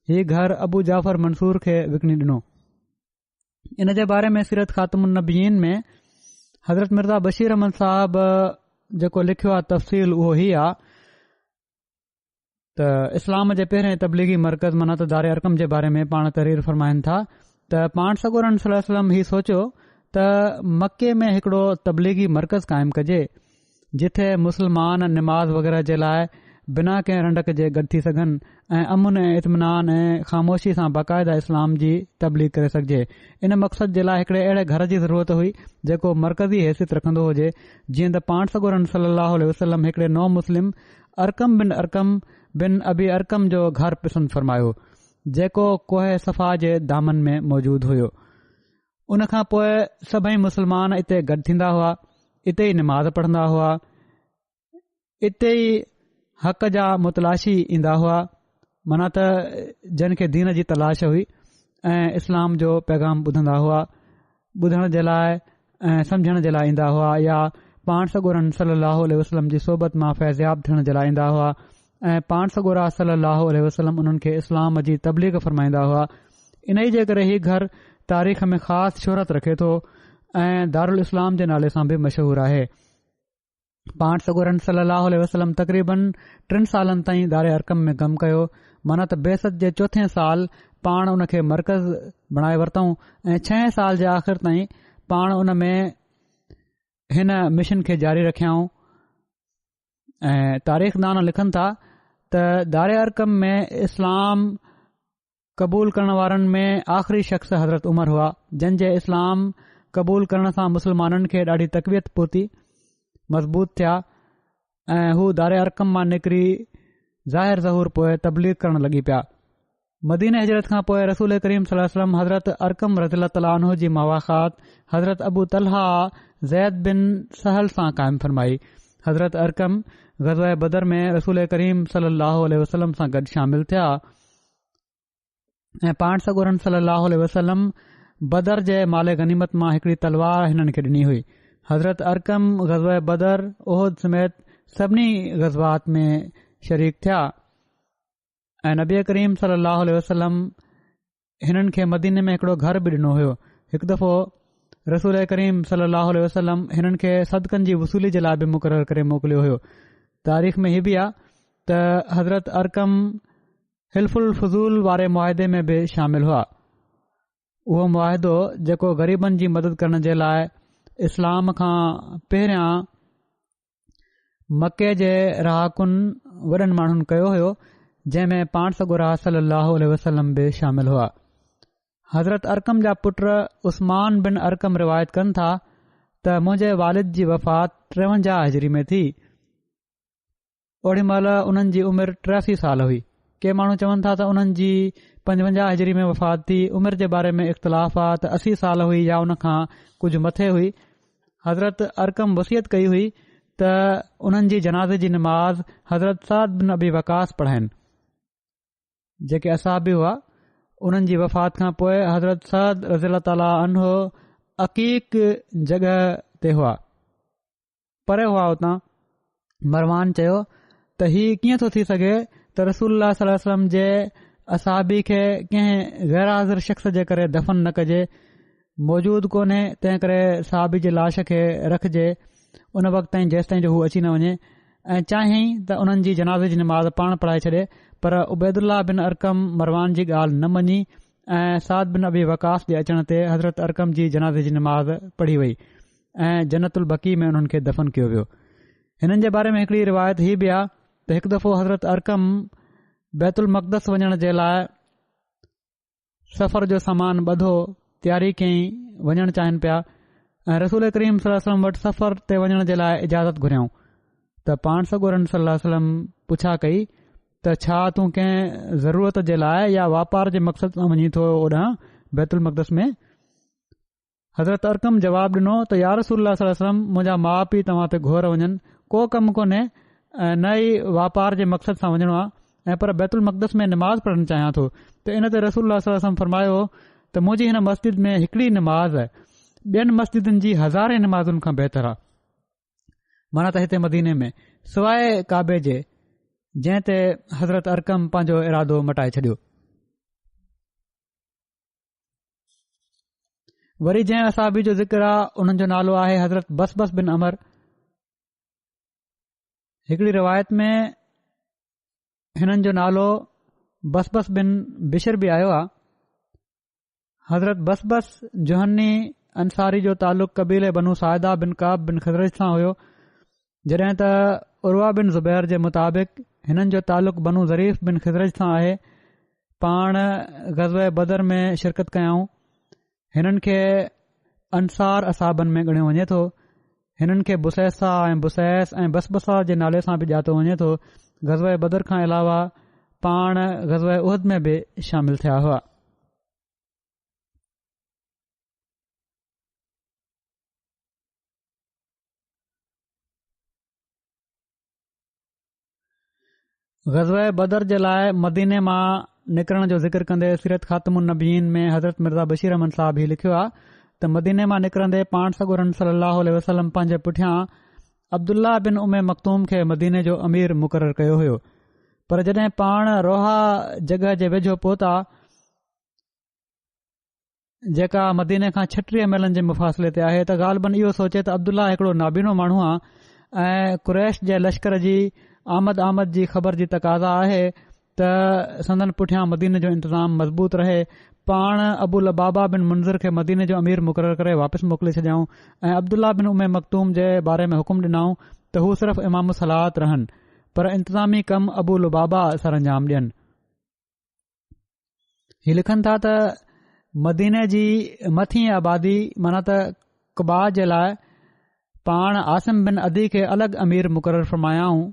हीउ घर अबू जाफ़र मंसूर खे विकिणी ॾिनो। इन जे बारे में सीरत ख़ातमुन नबीयीन में हज़रत मिर्ज़ा बशीर अहमद साहब जेको लिखियो आहे तफ़सील उहो ही आहे त इस्लाम जे पहिरें तबलीगी मर्कज़ माना त दारे अरकम जे बारे में पाण तहरीर फ़रमाइनि था त पाण सगोरन सल्लल्लाहु अलैहि वसल्लम ही सोचियो त मके में हिकड़ो तबलीगी मर्कज़ क़ाइमु कजे जिथे मुसलमान निमाज़ वग़ैरह जे लाइ बिना कंहिं रंडक जे गॾु थी सघनि ऐं अमुन ऐं इत्मिनान ऐं ख़ामोशी सां बाक़ायदा इस्लाम जी तबलीग करे सघिजे। इन मक़सद जे लाइ हिकड़े अहिड़े घर जी ज़रूरत हुई जेको मरकज़ी हैसियत रखंदो हुजे। जीअं त पाण सगोरन सल्लल्लाहु अलैहि वसल्लम हिकड़े नौ मुस्लिम अरकम बिन अबी अरकम जो घर पसंदि फ़रमायो जेको कोहे सफ़ा जे दामन में मौजूदु हुयो। उन खां पोइ सभई मुसलमान इते गॾु थींदा हुआ, इते ई निमाज़ पढ़ंदा हुआ, इते ई हक़ जा मुतलाशी ईंदा हुआ माना त जिन खे दीन जी तलाश हुई ऐं इस्लाम जो पैगाम ॿुधंदा हुआ, ॿुधण जे लाइ ऐं समझण जे लाइ ईंदा हुआ या पाण सगोरन सल्लल्लाहु अलैहि वसल्लम जी सोबत मां फैज़याब थियण जे लाइ ईंदा हुआ ऐं पाण सगोरा सल्लल्लाहु अलैहि वसल्लम उन्हनि खे इस्लाम जी तबलीग फ़रमाईंदा हुआ। इन ई जे करे ही घर तारीख़ में ख़ासि शोहरत रखे थो ऐं दारुल इस्लाम जे नाले सां बि मशहूरु आहे। पाण सगोरन सल्लल्लाहु अलैहि वसल्लम तक़रीबन 3 सालनि ताईं दारे अरकम में कमु कयो माना त बेसत जे 4थे साल पाण उन खे मर्कज़ बणाए वरितऊं ऐं 6 साल जे आख़िर ताईं पाण उन में हिन मिशन खे जारी रखियाऊं। ऐं तारीख़दान लिखनि था त दारे अरकम में इस्लाम क़बूल करण वारनि में आख़िरी शख़्स हज़रत उमर हुआ जंहिं जे इस्लाम क़बूल करण सां मुस्लमाननि खे ॾाढी तक़वियत पहुती, मज़बूत थिया ऐं हू दारे अरकम मां निकिरी ज़ाहिर ज़हूर पोइ तबलीग करण लॻी पिया। मदीने हिजरत खां पोइ रसूल करीम सल्लल्लाहु अलैहि वसल्लम हज़रत अरकम रज़ियल्लाहु तआला अन्हु जी मुवाख़ात हज़रत अबू तलहा ज़ैद बिन सहल सां क़ाइमु फ़रमाई। हज़रत अरकम ग़ज़वा बदर में रसूल करीम सल्लल्लाहु अलैहि वसल्लम सां गॾु शामिल थिया ऐं पाण सॻोरन सल्लल्लाहु अलैहि वसल्लम बदर जे माले गनीमत मां हिकड़ी तलवार हिननि खे ॾिनी हुई। हज़रत अरकम ग़ज़वा बदर उहद समेत सभिनी ग़ज़वात में शरीक थिया ऐं नबी करीम सल्लल्लाहु अलैहि वसल्लम हिननि खे मदीने में हिकड़ो घर बि ॾिनो हुयो। हिकु दफ़ो रसूल करीम सल्लल्लाहु अलैहि वसल्लम हिननि खे सदकनि जी वसूली जे लाइ बि मुक़ररु करे मोकिलियो हुयो। तारीख़ में हीअ बि आहे त हज़रत अरकम हिल्फुल फज़ूल वारे मुआदे में बि शामिल हुआ। उहो मुआदो जेको ग़रीबनि जी मदद करण जे लाइ इस्लाम खां पहिरियां मके जे रहाकुनि वॾनि माण्हुनि कयो हुयो, जंहिं में पाण सॻोरा सल्लल्लाहु अलैहि वसल्लम बि शामिल हुआ। हज़रत अरकम जा पुट उस्मान बिन अरकम रिवायत कनि था त मुंहिंजे वालिद जी वफ़ात 53 हिजरी में थी। ओड़ी महिल उन्हनि जी उमिरि 83 साल हुई। के माण्हू चवनि था त उन्हनि जी 55 हिजरी में वफ़ात थी। उमिरि जे बारे में इख़्तिलाफ़ आहे त 80 साल हुई या उन खां कुझु मथे हुई। हज़रत अरकम वसियत कई हुई त उन्हनि जी जनाज़े जी नमाज़ हज़रत साद बिन अबी वकास पढ़ाइनि, जेके असहाबी हुआ। उन्हनि जी वफ़ात खां पोइ हज़रत साद रज़ियल्लाहु ताला अन्हो अक़ीक़ जॻह ते हुआ, परे हुआ उतां। मरवान चयो त हीउ कीअं थो थी सघे त रसूलुल्लाह सल्लल्लाहु अलैहि वसल्लम जे असहाबी खे कंहिं गैर हाज़िर शख़्स जे करे दफ़न न कजे, मौजूदु कोन्हे, तंहिं करे सहाबी जे लाश खे रखिजे उन वक़्त ताईं जेसि ताईं जो हू अची न वञे, ऐं चाहियईं त उन्हनि जी जनाज़े जी नमाज़ पाण पढ़ाए छॾे। पर उबैदुल्लाह बिन अरकम मरवान जी ॻाल्हि न मञी ऐं साद बिन अबी वकास जे अचण ते हज़रत अरकम जी जनाज़े जी नमाज़ पढ़ी वई ऐं जन्नतुल बकी में उन्हनि खे दफ़न कयो वियो। हिननि जे बारे में हिकड़ी रिवायत हीअ बि आहे त हिकु दफ़ो हज़रत अरकम बैतुल मक़दस वञण जे लाइ सफ़र जो सामान ॿधो तयारी कयईं, वञणु चाहिनि पिया ऐं रसूल करीम सल्लल्लाहु अलैहि वसल्लम वटि सफ़र ते वञण जे लाइ इजाज़त घुरियऊं त पाण सॻोरन सल्लल्लाहु अलैहि वसल्लम पुछा कई त छा तूं कंहिं ज़रूरत जे लाइ या वापार जे मक़सद सां वञी थो ओॾां बैतुल मक़दस में? हज़रत अरकम जवाबु ॾिनो त या रसूलुल्लाह सल्लल्लाहु अलैहि वसल्लम, मुंहिंजा माउ पीउ तव्हां ते घोर वञनि, को कमु कोन्हे, न ई वापार जे मक़सद सां वञणो आहे, ऐं पर बैतुल मक़दस में नमाज़ पढ़णु चाहियां थो। त इन ते रसूलुल्लाह सल्लल्लाहु अलैहि वसल्लम फरमायो त मुंहिंजी हिन मस्जिद में हिकड़ी नमाज़ ॿियनि मस्जिदनि जी हज़ारे नमाज़ुनि खां बहितर आहे। माना त हिते मदीने में सवाइ काबे जे, जंहिं ते हज़रत अरकम पंहिंजो इरादो मटाए छॾियो। वरी जंहिं असहाबी जो ज़िक्र आहे उन्हनि जो नालो आहे हज़रत बसबस बिन अमर। हिकड़ी रिवायत में हिननि जो नालो बसबस बिन बिशर बि आयो आहे। हज़रत बसबस जुहन्नी अंसारी जो तालुक़ कबीले बनू साइदा बिन काब बिन खज़रज सां हुयो, जॾहिं त उर्वा बिन ज़ुबैर जे मुताबिक़ हिननि जो तालुक़ बनू ज़रीफ़ बिन खज़रज सां आहे। पाण ग़ज़वे बदर में शिरकत कयाऊं। हिननि खे अंसार असाबनि में ॻणियो वञे थो। हिननि खे बुसैसा ऐं बुसैस ऐं बसबसा जे नाले सां बि ॼातो वञे थो। ग़ज़वे बदर खां अलावा पाण ग़ज़वे उहद में बि शामिल थिया हुआ। ग़ज़वे बदर जे लाइ मदीने मां निकरण जो ज़िक्र कंदे सीरत ख़ातमुन नबीन में हज़रत मिर्ज़ा बशीर अहमद साहब ही लिखियो आहे त मदीने मां निकरंदे पाण सॻोरन सल्लल्लाहु अलैहि वसल्लम पंहिंजे पुठियां अब्दुल्ला बिन उमे मखतूम खे मदीने जो अमीर मुक़ररु कयो हुयो। पर जॾहिं पाण रोहा जॻह जे वेझो पहुता, जेका मदीने खां 36 मीलनि जे मुफ़ासिले ते आहे, त ग़ालिबन इहो सोचे त अब्दुल्ला हिकड़ो नाबीनो माण्हू आहे ऐं कुरैश जे लश्कर जी आमद जी ख़बर जी तक़ाज़ा आहे त संदन पुठियां मदीने जो इंतज़ाम मज़बूत रहे। पाण अबू लबाबा बिन मुंज़िर खे मदीने जो अमीर मुक़ररु करे वापसि मोकिले छॾियाऊं ऐं अब्दुल्ला बिन उमे मखतूम जे बारे में हुकुम ॾिनाऊं त हू सिर्फ़ इमाम सलात रहनि, पर इंतिज़ामी कम अबू लबाबा सर अंजाम ॾियनि। ही लिखनि था त मदीने जी मथीं आबादी माना त उक़बा जे लाइ पाण आसिम बिन अदी खे अलॻि अमीर मुक़ररु फ़रमायाऊं।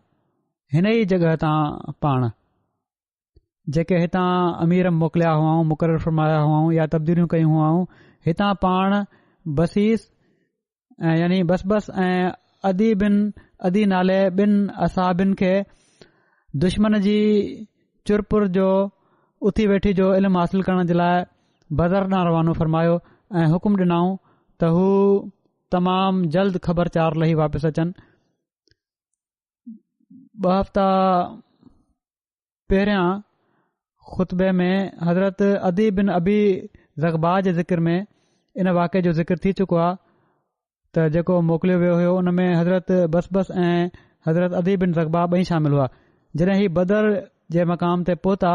हिन ई जॻहि तां पाण जेके हितां अमीर मोकिलिया हुआऊं, मुक़ररु फ़रमाया हुआऊं या तब्दीलियूं कयूं हुआऊं, हितां पाण बसीस यानी बस ऐं अदी बिन अदी नाले ॿिन असाबिन खे दुश्मन जी चुरपुर जो उथी वेठी जो इल्मु हासिल करण जे लाइ बदर ॾांहुं रवानो फ़रमायो ऐं हुकुम ॾिनाऊं त हू तमामु जल्द ख़बरचार लही वापसि अचनि। 2 हफ़्ता पहिरियां ख़ुतबे में हज़रत अदी बिन अबी ज़ग़बा जे ज़िक्र में इन वाक़े जो ज़िक्र थी चुको आहे त जेको मोकिलियो वियो हुयो उन में हज़रत बस ऐं हज़रत अदी बिन ज़ग़बा ॿई शामिल हुआ। जॾहिं ही बदर जे मक़ाम ते पहुता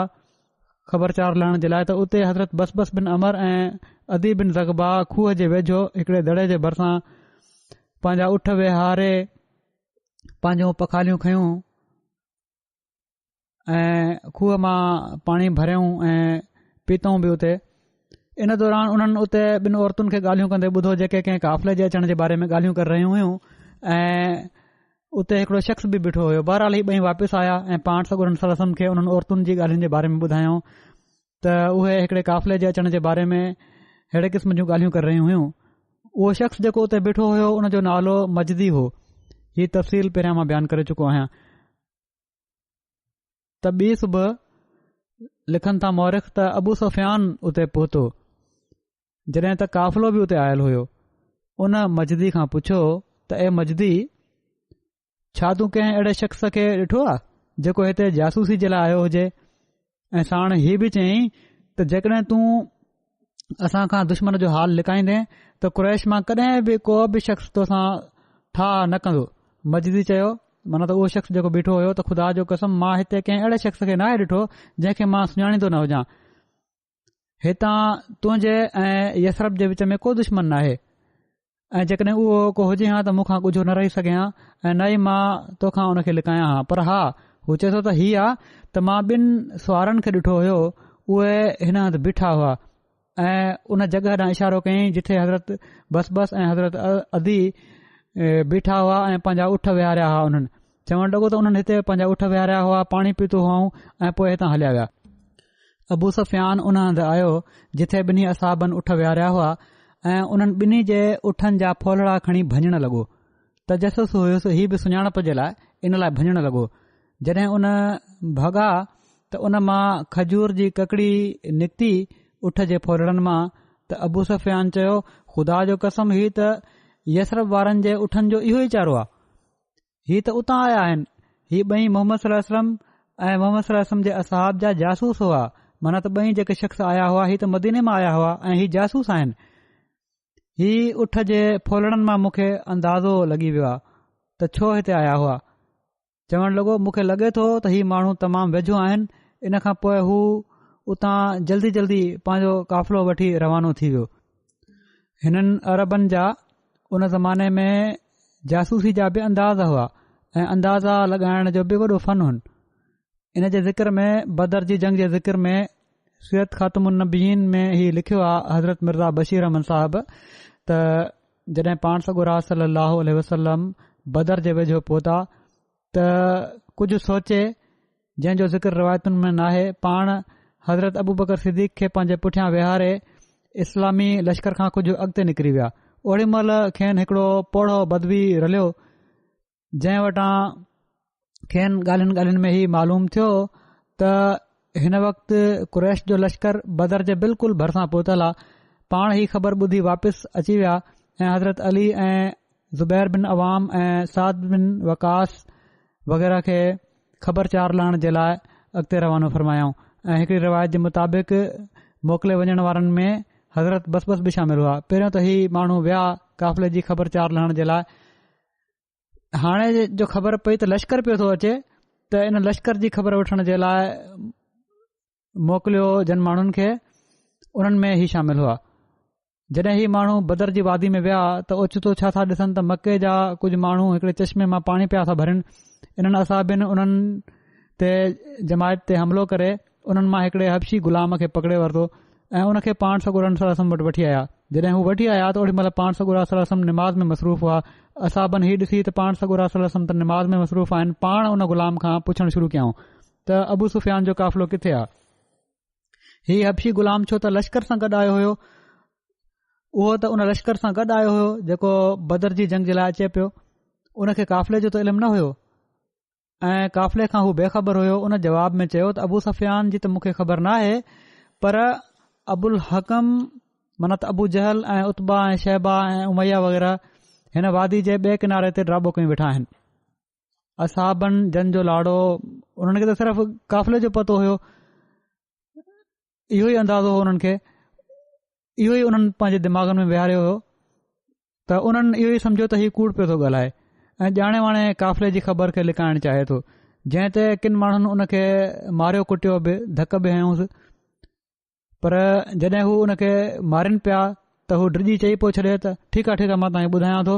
ख़बरचार लहण जे लाइ त उते हज़रत बस बिन अमर ऐं अदी बिन ज़ग़बा खूह जे वेझो हिकड़े दड़े जे भरिसां पंहिंजा उठ विहारे पंहिंजूं पखालियूं खयूं ऐं खूह मां पाणी भरियऊं ऐं पीतऊं बि उते। इन दौरान उन्हनि उते ॿिन औरतुनि खे ॻाल्हियूं कंदे ॿुधो जेके कंहिं काफ़िले जे अचण जे बारे में ॻाल्हियूं करे रहियूं हुयूं ऐं उते हिकड़ो शख़्स बि बीठो हुयो। बहरहाल ही ॿई वापसि आया ऐं पाण सॻुरनि सलसम खे उन्हनि औरतुनि जी ॻाल्हियुनि जे बारे में ॿुधायूं त उहे हिकड़े काफ़िले जे अचण जे बारे में अहिड़े क़िस्म जूं ॻाल्हियूं करे रहियूं हुयूं। उहो शख़्स जेको उते बीठो हुयो उन जो नालो मजदी हो। ही तफ़सील पहिरियां मां बयानु करे चुको आहियां। त ॿी सुबुह लिखनि था मौरिख़ त अबू सुफ़ियान उते पहुतो। जॾहिं त काफ़िलो बि उते आयल हुयो। उन मजदी खां पुछियो त ए मजदी, छा तूं कंहिं अहिड़े शख़्स खे ॾिठो आहे जेको हिते जासूसी जे लाइ आयो हुजे? ऐं साण हीउ बि चयईं त जेकॾहिं तूं असां खां दुश्मन जो हाल लिकाईंदे त क़ुरैश मां कॾहिं बि को बि शख़्स तोसां ठा न कंदो। मजदी चयो, माना त उहो शख़्स जेको बीठो हुयो, त ख़ुदा जो कसम मां हिते कंहिं अहिड़े शख़्स खे नाहे ॾिठो जंहिंखे मां सुञाणींदो न हुजां। हितां तुंहिंजे ऐं यसरब जे विच में को दुश्मन नाहे ऐं जेकॾहिं उहो को हुजे हा त मूंखां कुझु न रही सघे हा ऐं न ई मां तोखां उन खे लिकायां हा। पर हा, हू चए थो त हीउ आहे त मां 2 सुवारनि खे ॾिठो हुयो, उहे हिन हंधि बीठा हुआ ऐं उन जॻहि ॾांहुं इशारो कयईं जिथे हज़रत बस ऐं हज़रत अदी बीठा हुआ ऐं पंहिंजा उठ विहारिया हुआ। उन्हनि चवणु लॻो त उन्हनि हिते पंहिंजा उठ विहारिया हुआ, पाणी पीतो हुआऊं ऐं पोइ हितां हलिया विया। अबू सुफ़ियान उन हंधि आयो जिथे ॿिन्ही असाबनि उठ विहारिया हुआ ऐं उन्हनि ॿिन्ही जे उठनि जा फोलड़ा खणी भञण लॻो। तजसुस हुयुसि, हीउ बि सुञाणप जे लाइ इन लाइ भञण लॻो। जॾहिं उन भॻा त उन मां खजूर जी ककड़ी निकिती उठ जे फोलड़नि मां त अबू सुफ़ियान चयो, ख़ुदा जो कसम ही त यसरब वारनि जे उठनि जो इहो ई चारो आहे। ही त उतां आया आहिनि। ही ॿई मोहम्मद सल्लल्लाहु अलैहि वसल्लम ऐं मोहम्मद सल्लल्लाहु अलैहि वसल्लम जे असहाब जा जासूस हुआ। माना त ॿई जेके शख़्स आया हुआ ही त मदीने मां आया हुआ ऐं ही जासूस आहिनि। ही उठ जे फोलड़नि मां मूंखे अंदाज़ो लॻी वियो आहे त छो हिते आया हुआ। चवणु लॻो, मूंखे लॻे थो त ही माण्हू तमामु वेझो आहिनि। इन खां पोइ हू उतां जल्दी जल्दी पंहिंजो काफ़िलो वठी रवानो थी वियो। हिननि अरबनि जा उन ज़माने में जासूसी जा बि अंदाज़ हुआ ऐं अंदाज़ा लॻाइण जो बि वॾो फ़न हुन। इन जे ज़िक्र में बदर जी जंग जे ज़िक्र में सीरत ख़ातमुन नबीयीन में ही लिखियो आहे हज़रत मिर्ज़ा बशीर अहमद साहब त जॾहिं पाण सॻुरा सल्लल्लाहु अलैहि वसल्लम बदर जे वेझो पहुता त कुझु सोचे जंहिंजो ज़िक्र रिवायतुनि में नाहे, पाण हज़रत अबू बकर सिद्दीक़ खे पंहिंजे पुठियां विहारे इस्लामी लश्कर खां कुझु अॻिते निकिरी विया। ओड़ी महिल खेनि हिकड़ो पोढ़ो बदवी रलियो जंहिं वटां खेनि ॻाल्हियुनि में ही मालूम थियो त हिन वक़्तु कुरैश जो लश्कर बदर जे बिल्कुलु भरिसां पहुतल आहे। पाण ही ख़बर ॿुधी वापसि अची विया ऐं हज़रत अली ऐं ज़ुबैर बिन अवाम ऐं साद बिन वकास वग़ैरह खे ख़बरचार लहण जे लाइ अॻिते रवानो फ़रमायाऊं ऐं हिकड़ी रिवायत जे मुताबिक़ मोकिले वञण वारनि में हज़रत बस बि शामिल हुआ। पहिरियों त ही माण्हू विया काफ़िले जी ख़बरचार लहण जे लाइ। हाणे जो ख़बर पई त लश्कर पियो थो अचे त इन लश्कर जी ख़बर वठण जे लाइ मोकिलियो जन माण्हुनि खे, उन्हनि में ही शामिल हुआ। जॾहिं ही माण्हू बदर जी वादी में विया त ओचितो छा था ॾिसनि त मके जा कुझु माण्हू हिकड़े चश्मे मां पाणी पिया था भरनि। इन्हनि असाबिन उन्हनि ते जमायत ते हमिलो करे उन्हनि मां हिकड़े हबशी ग़ुलाम खे पकड़े वरितो ऐं उन खे पाण सॻो रसूल वटि वठी आया। जॾहिं हू वठी आया त ओॾी महिल पाण सॻो रसूल निमाज़ में मसरूफ़ हुआ। असाबनि हीउ ॾिसी त पाण सॻो रसूल त निमाज़ में मसरूफ़ आहिनि, पाण उन ग़ुलाम खां पुछणु शुरू कयऊं त अबू सुफ़ियान जो काफ़िलो किथे आहे? हीउ हबशी ग़ुलाम छो त लश्कर सां गॾु आयो हुयो। उहो त उन लश्कर सां गॾु आयो हुयो जेको बदर जी जंग जे लाइ अचे पियो। उन खे काफ़िले जो त इल्मु न हुयो ऐं काफ़िले खां हू बेख़बर हुयो। उन जवाब में चयो त अबू सुफ़ियान जी त मूंखे ख़बर न आहे, पर अबुल हकम माना त अबू जहल ऐं उतबा ऐं शहबा ऐं उमैया वग़ैरह हिन वादी जे ॿिए किनारे ते ड्राबो कयूं वेठा आहिनि। असाबनि जन जो लाड़ो उन्हनि खे त सिर्फ़ काफ़िले जो पतो हुयो, इहो ई अंदाज़ो हो उन्हनि खे, इहो ई उन्हनि पंहिंजे दिमाग़नि में विहारियो हो त उन्हनि इहो ई सम्झो त हीउ कूड़ पियो थो ॻाल्हाए ऐं ॼाणे वाणे काफ़िले जी ख़बर खे लिकाइण चाहे थो। जंहिं ते किन माण्हुनि उन खे मारियो कुटियो बि, धक बि हयऊंसि, पर जॾहिं हू उन खे मारिन पिया त हू डिॼी चई पियो छॾे त ठीकु आहे मां तव्हांखे ॿुधायां थो।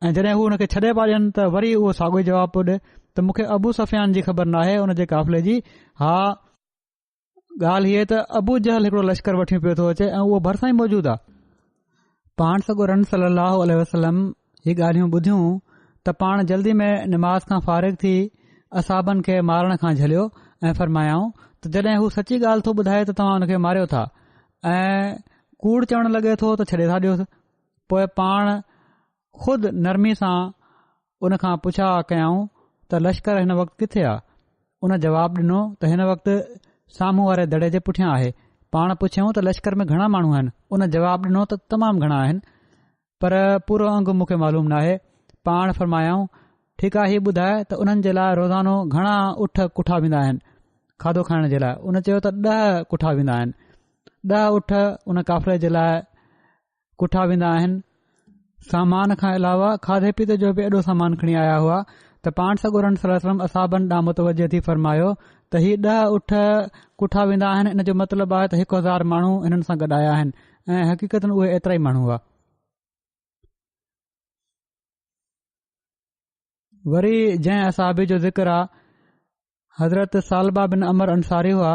ऐं जॾहिं हू हुन खे छॾे पिया ॾियनि त वरी उहो साॻियो ई जवाब पियो ॾिए त मूंखे अबू सुफ़ियान जी ख़बर नाहे उन जे काफ़िले जी। हा, ॻाल्हि हीअ त अबू जहल हिकिड़ो लश्कर वठी पियो थो अचे ऐं उहो भरिसां ई मौजूदु आहे। पाण सॻो रन सलाहु वसलम हीअ ॻाल्हियूं ॿुधियूं त पाण जल्दी में निमाज़ खां फ़ारिग़ थी असाबनि खे मारण खां झलियो ऐं फ़रमायाऊं त जॾहिं हू सची ॻाल्हि थो ॿुधाए त तव्हां हुन खे मारियो था ऐं कूड़ चवणु लॻे थो त छॾे था ॾियोसि। पोइ पाण ख़ुदि नरमी सां उन खां पुछा कयाऊं त लश्कर हिन वक़्तु किथे आहे? उन जवाब ॾिनो त हिन वक़्तु साम्हूं वारे दड़े जे पुठियां आहे। पाण पुछियऊं त लश्कर में घणा माण्हू आहिनि? उन जवाब ॾिनो त तमामु घणा आहिनि, पर पूरो अंग मूंखे मालूम नाहे। पाण फ़रमायाऊं ठीकु आहे, हीउ ॿुधाए त उन्हनि जे लाइ रोज़ानो घणा उठ कुठा वेंदा आहिनि खाधो खाइण जे लाइ? उन चयो त 10 कुठा वेंदा आहिनि। 10 उठ उन काफ़िले जे लाइ कुठा वेंदा आहिनि। सामान खां अलावा खाधे पीते जो बि एॾो सामान खणी आया हुआ त पाण सॻो रन सलम असाबनि ॾांहुं मुतवजह थी फ़रमायो त हीउ 10 उठ कुठा वेंदा आहिनि। इन जो मतिलबु आहे त 1000 माण्हू हिननि सां गॾु आया आहिनि ऐं हक़ीक़तन उहे एतिरा ई माण्हू हुआ। वरी जंहिं असाबी जो ज़िक्र आहे हज़रत सालबा बिन अमर अंसारी हुआ।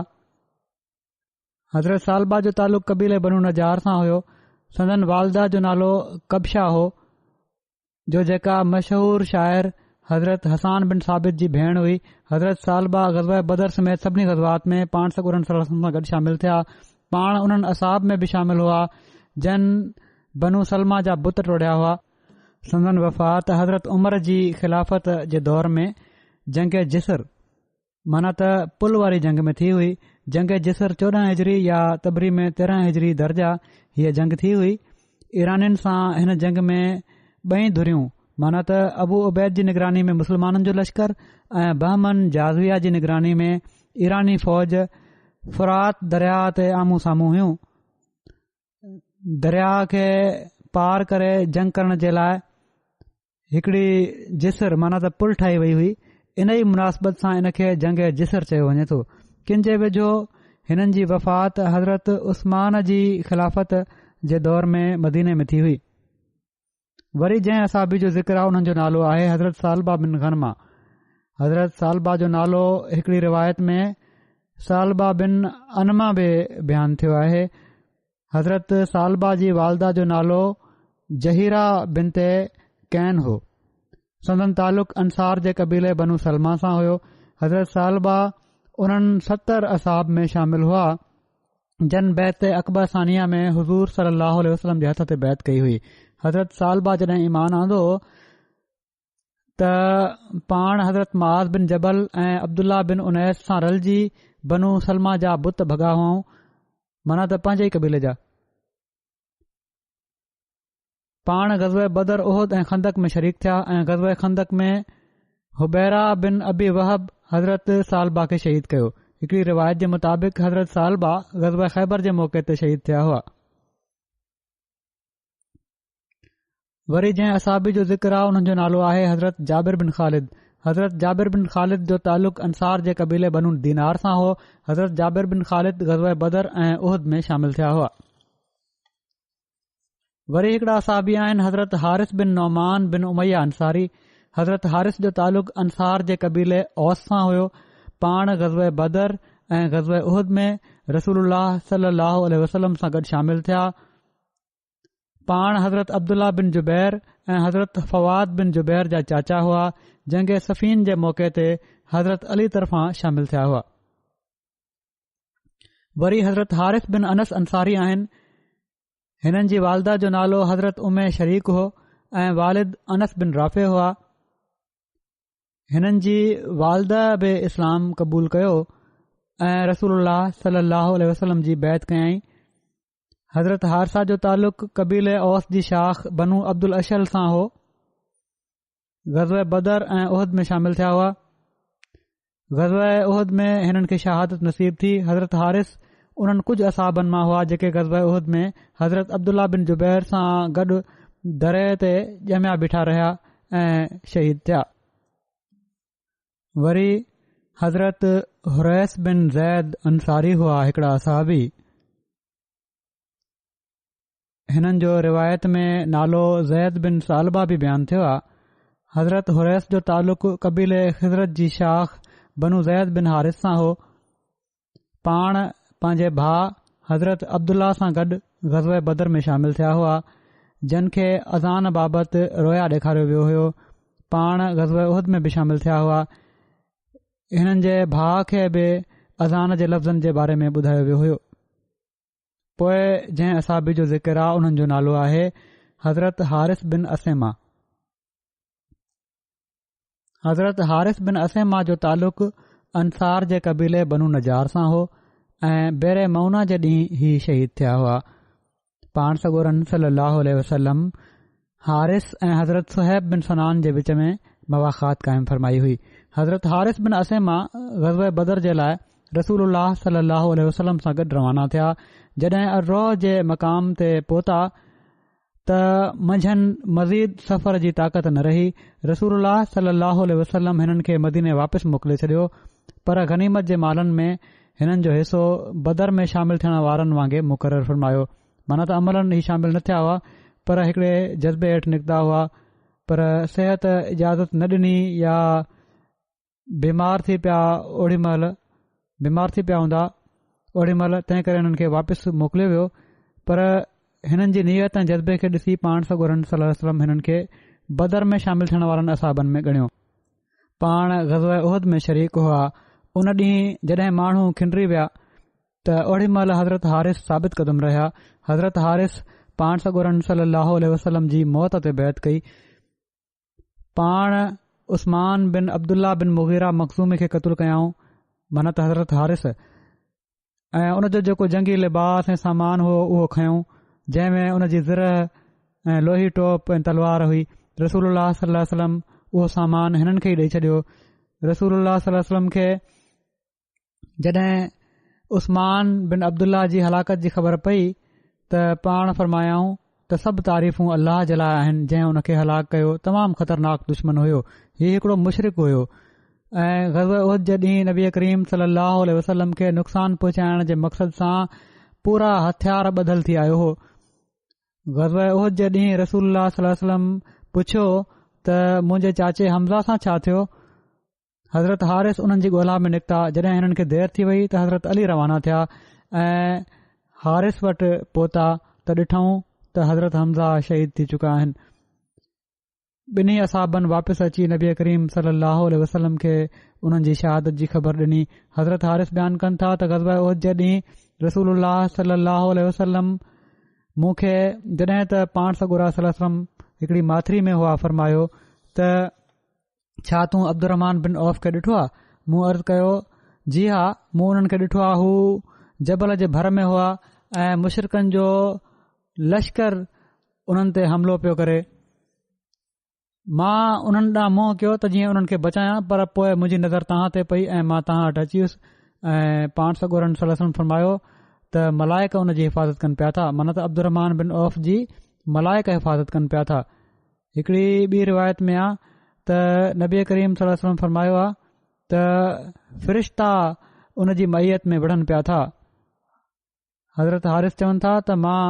हज़रत सालबा जो तालुक़ कबीले बनू नजार सां हुयो। संदन वालदा जो नालो कबशा हो, जो जेका मशहूर शाइर हज़रत हसान बिन साबित जी भेण हुई। हज़रत सालबा ग़ज़वा बदर समेत सभिनी ग़ज़वात में पाण सॻो रन सां गॾु शामिल थिया। पाण उन्हनि असाब में बि शामिल हुआ जन बनू सलमा जा बुत टोड़िया हुआ। संदन वफ़ात हज़रत उमर जी ख़िलाफ़त जे दौर में जंग जिसर माना त पुल वारी जंग में थी हुई। जंग जिसर 14 हिजरी या तबरी में 13 हिजरी दर्जा हीअ जंग थी हुई। ईरानियुनि सां हिन जंग में 2 धुरियूं माना त अबू उबैद जी निगरानी में मुस्लमाननि जो लश्कर ऐं बहमन जाज़विया जी निगरानी में ईरानी फ़ौज फुरात दरिया ते आम्हूं साम्हूं हुयूं। दरिया खे पार करे जंग करण जे लाइ हिकड़ी जिसर माना त पुल ठाही वई हुई। इन ई मुनासिबत सां इन खे जंग जिसर चयो वञे थो। किन जे वेझो हिननि जी वफ़ात हज़रत उस्मान जी ख़िलाफ़त जे दौर में मदीने में थी हुई। वरी जंहिं असाबी जो ज़िक्र आहे उन्हनि जो नालो आहे हज़रत सालबा बिन गनमा। हज़रत सालबा जो नालो हिकड़ी रिवायत में सालबा बिन अनमा बि बयानु थियो आहे। हज़रत सालबा जी वालदा जो नालो जहीरा बिनते कैन हो। संदन तालुक़ अंसार जे कबीले बनू सलमा सां हुयो। हज़रत सालबा उन्हनि 70 असाब में शामिल हुआ जन बैत अकबर सानिया में हुज़ूर सल्लल्लाहु अलैहि वसल्लम जे हथ ते बैत कई हुई। हज़रत सालबा जॾहिं ईमान आंदो त पाण हज़रत मुआज़ बिन जबल ऐं अब्दुल्ला बिन उनैस सां रलजी बनू सलमा जा बुत भॻा हुआ माना त पंहिंजे ई कबीले जा। पाण ग़ज़वे बदर उहद ऐं खंदक में शरीक थिया ऐं ग़ज़वे खंदक में हुबैरा बिन अबी वहब हज़रत सालबा खे शहीद कयो। हिकड़ी रिवायत जे मुताबिक़ हज़रत सालबा ग़ज़वे ख़ैबर जे मौक़े ते शहीद थिया हुआ। वरी जंहिं असाबी जो ज़िक्र आहे उन्हनि जो नालो आहे हज़रत जाबिर बिन ख़ालिद। हज़रत जाबिर बिन ख़ालिद जो तालुक़ अंसार जे कबीले बनू दीनार सां हो। हज़रत जाबिर बिन ख़ालिद ग़ज़वे बदर ऐं उहद में शामिल थिया हुआ। वरी हिकड़ा असाबी आहिनि हज़रत हारिस बिन नौमान बिन उमैया अंसारी। हज़रत हारिस जो तालुक़ अंसार जे कबीले औस सां हुयो। पाण ग़ज़वे बदर ऐं ग़ज़वे उहद में रसूलुल्लाह सल्लल्लाहु अलैहि वसल्लम सां गॾु शामिल थिया। पाण हज़रत अब्दुल्ला बिन जुबैर ऐं हज़रत फवाद बिन जुबैर जा चाचा हुआ, जंग सफ़ीन जे मौक़े ते हज़रत अली तरफ़ां शामिल थिया हुआ। वरी हज़रत हारिस बिन अनस अंसारी आहिनि। हिननि जी वालदा जो नालो हज़रत उमे शरीक हो ऐं वालिद अनस बिन राफ़े हुआ। हिननि जी वालदा बि इस्लाम क़बूल कयो ऐं रसूलुल्लाह सल्लल्लाहु अलैहि वसल्लम जी बैत कयई। हज़रत हारिसा जो तालुक़ कबीले औस जी शाख बनु अब्दुल अशल सां हो। ग़ज़वे बदर ऐं उहद में शामिल थिया हुआ। ग़ज़वे उहद में हिननि खे शहादत नसीब थी। हज़रत हारिस उन्हनि कुझु असाबनि मां हुआ जेके ग़ज़वे उहद में हज़रत अब्दुल्ला बिन जुबैर सां गॾु दरे ते ॼमिया बीठा रहिया ऐं शहीद थिया। वरी हज़रत हुरैस बिन ज़ैद अंसारी हुआ, हिकिड़ा असहाबी। हिननि जो रिवायत में नालो ज़ैद बिन सालबा बि बयानु थियो आहे। हज़रत हुरैस जो तालुक़ कबीले ख़िज़रत जी शाख बनु ज़ैद बिन हारिस सां हो। पाण पंहिंजे भाउ हज़रत अब्दुल्ला सां गॾु ग़ज़वे बदर में शामिल थिया हुआ, जिन खे अज़ान बाबति रोया ॾेखारियो वियो हो। पाण ग़ज़वे उहद में बि शामिल थिया हुआ। हिननि जे भाउ खे बि अज़ान जे लफ़्ज़नि जे बारे में ॿुधायो वियो हो। पोइ जंहिं असाबी जो ज़िक्र आहे उन्हनि जो नालो आहे हज़रत हारिस बिन असेमा। हज़रत हारिस बिन असेमा जो तालुक़ अंसार जे कबीले बनु नजार सां हो ऐं बेरे मौना जे ॾींहुं ही शहीद थिया हुआ। पाण सगोरन सल्लल्लाहु अलैहि वसल्लम हारिस ऐं हज़रत सुहैब बिन सनान जे विच में मवाख़ात क़ाइमु फरमाई हुई। हज़रत हारिस बिन असेमा ग़ज़वे बदर जे लाइ रसूलुल्लाह सल्लल्लाहु अलैहि वसल्लम सां गॾु रवाना थिया। जॾहिं अर्रोह जे मक़ाम ते पहुता त मंझंदि मज़ीद सफ़र जी ताक़त न रही। रसूलुल्लाह सल्लल्लाहु अलैहि वसल्लम हिननि खे मदीने वापसि मोकिले छॾियो, पर गनीमत जे मालनि में हिननि जो हिसो बदर में शामिल थियण वारनि वांगुरु मुक़ररु फरमायो। माना त अमलनि ही शामिल न थिया हुआ, पर हिकिड़े जज़्बे हेठि निकिता हुआ, पर सिहत इजाज़त न ॾिनी या बीमार थी पिया हूंदा ओड़ी महिल, तंहिं करे हिननि खे वापसि मोकिलियो वियो। पर हिननि जी नियत ऐं जज़्बे खे ॾिसी पाण सगोरन सल्लल्लाहु अलैहि वसल्लम हिननि खे बदर में शामिल थियण वारनि असाबनि में ॻणियो। पाण ग़ज़वे उहद में शरीक हुआ। उन ॾींहुं जॾहिं माण्हू खिंडरी विया त ओड़ी महिल हज़रत हारिस साबित क़दम रहिया। हज़रत हारिस पाण सगोरन सल्लल्लाहु अलैहि वसल्लम जी मौत ते बैत कई। पाण उस्मान बिन अब्दुल्ला बिन मुग़ीरा मखज़ूमी खे क़तलु कयाऊं, माना त हज़रत हारिस, ऐं उन जो जेको जंगी लिबास ऐं सामान हो उहो खयों, जंहिं में उन जी ज़िर ऐं लोही टोप ऐं तलवार हुई। रसूलुल्लाह सल्लल्लाहु अलैहि वसल्लम उहो सामान हिननि खे ई ॾेई छॾियो। रसूलुल्लाह सल्लल्लाहु अलैहि वसल्लम खे जॾहिं उस्मान बिन अब्दुल्ला जी हलाकत जी ख़बर पई त पाण फरमायाऊं त सभु तारीफ़ूं अल्लाह जे लाइ आहिनि जंहिं उन खे हलाक कयो। तमामु ख़तरनाक दुश्मन हुयो, हीउ हिकिड़ो मुशरिक हुयो ऐं ग़ज़वे उहद जे ॾींहुं नबी करीम सल्लल्लाहु अलैहि वसल्लम खे नुक़सान पहुचाइण जे मक़सद सां पूरा हथियार ॿधल थी आयो हो। ग़ज़वे उहद जे ॾींहुं रसूलुल्लाह सल्लल्लाहु अलैहि वसल्लम पुछियो त मुंहिंजे चाचे हमज़ा सां छा थियो। हज़रत हारिस उन्हनि जी ॻोल्हा में निकिता। जॾहिं हिननि खे देरि थी वई त हज़रत अली रवाना थिया ऐं हारिस वटि पहुता त ॾिठऊं त हज़रत हमज़ा शहीद थी चुका आहिनि। ॿिन्ही असाबनि वापसि अची नबी करीम सल्लल्लाहु अलैहि वसल्लम खे उन्हनि जी शहादत जी ख़बर ॾिनी। हज़रत हारिस बयानु कनि था त ग़ज़वे उहद जे ॾींहुं रसूलुल्लाह सल्लल्लाहु अलैहि वसल्लम मूंखे जॾहिं त पाण सगोरा सल्लल्लाहु अलैहि वसल्लम हिकिड़ी माथिरी में हुआ फरमायो त छा तूं अब्दुर्रहमान बिन औफ खे ॾिठो आहे। मूं अर्ज़ु कयो जी हा, मूं उन्हनि खे ॾिठो आहे। हू जबल जे भर में हुआ ऐं मुशरिकनि जो लश्कर उन्हनि ते हमिलो पियो करे। मां उन्हनि ॾांहुं मुंहुं कयो त जीअं उन्हनि खे बचायां, पर पोइ मुंहिंजी नज़र तव्हां ते पई ऐं मां तव्हां वटि अची वियुसि ऐं पाण सगोरन सल्लल्लाहु अलैहि वसल्लम फरमायो त मलाइक उन जी हिफ़ाज़त कनि पिया था, माना त अब्दुर्रहमान बिन औफ जी मलाइक हिफ़ाज़त कनि पिया था। हिकिड़ी ॿी रिवायत में आहे त नबी करीम सल्लल्लाहु अलैहि वसल्लम फरमायो आहे त फ़रिश्ता उन जी मैयत में विढ़नि पिया था। हज़रत हारिस चवनि था त मां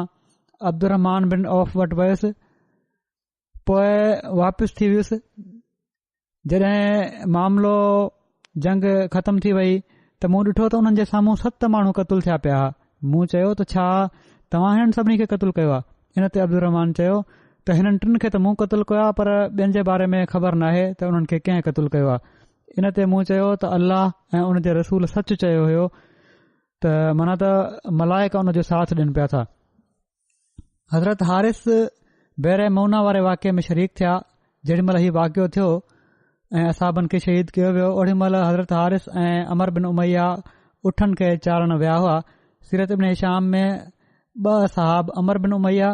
अब्दुर्रहमान बिन औफ वटि वियुसि, पोइ वापसि थी वियुसि। जॾहिं मामिलो जंग ख़तम थी वई त मूं ॾिठो त उन्हनि जे साम्हूं 7 माण्हू क़तलु थिया पिया। मूं चयो त छा तव्हां हिननि सभिनी खे क़तलु कयो आहे? इन ते अब्दुर रहमान चयो त हिननि टिनि खे त मूं क़तलु कयो आहे, पर ॿियनि जे बारे में ख़बर नाहे त उन्हनि खे कंहिं क़तलु कयो आहे। इन ते मूं चयो त अल्लाह ऐं उन जे रसूल सच चयो हुयो त माना त मलाइका उन जो साथ ॾियनि पिया था। हज़रत हारिस बैर मौना वारे वाक़े में शरीक थिया। जेॾी महिल हीउ वाक़ियो थियो ऐं असाबनि खे शहीद कयो वियो, ओॾी महिल हज़रत हारिस ऐं अमर बिन उमैया उठनि खे चाढ़ण विया हुआ। सीरत इब्न हिशाम में 2 सहाब अमर बिन उमैया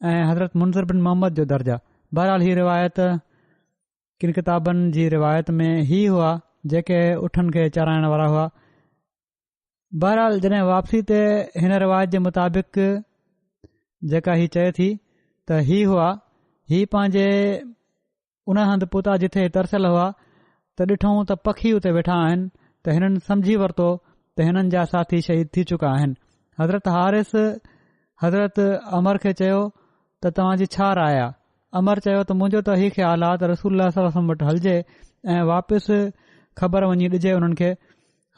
ऐं हज़रत मुंज़िर बिन मोहम्मद जो दर्जा। बहरहाल हीअ रिवायत किन किताबनि जी रिवायत में ही हुआ जेके उठनि खे चाराइण वारा हुआ। बहरहाल जॾहिं वापसी ते हिन रिवायत जे मुताबिक़ जेका ही चए थी त ही हुआ, ही पंहिंजे उन हंधि पुता जिथे तरसियल हुआ त ॾिठूं त पखी उते वेठा आहिनि, त हिननि समझी वरितो त हिननि जा साथी शहीद थी चुका आहिनि। हज़रत हारिस हज़रत अमर खे चयो त तव्हांजी छा राय आहे? अमर चयो त मुंहिंजो त ही ख़्यालु आहे त रसूल सल्लल्लाहु अलैहि वसल्लम वटि हलिजे ऐं वापसि ख़बर वञी ॾिजे उन्हनि खे।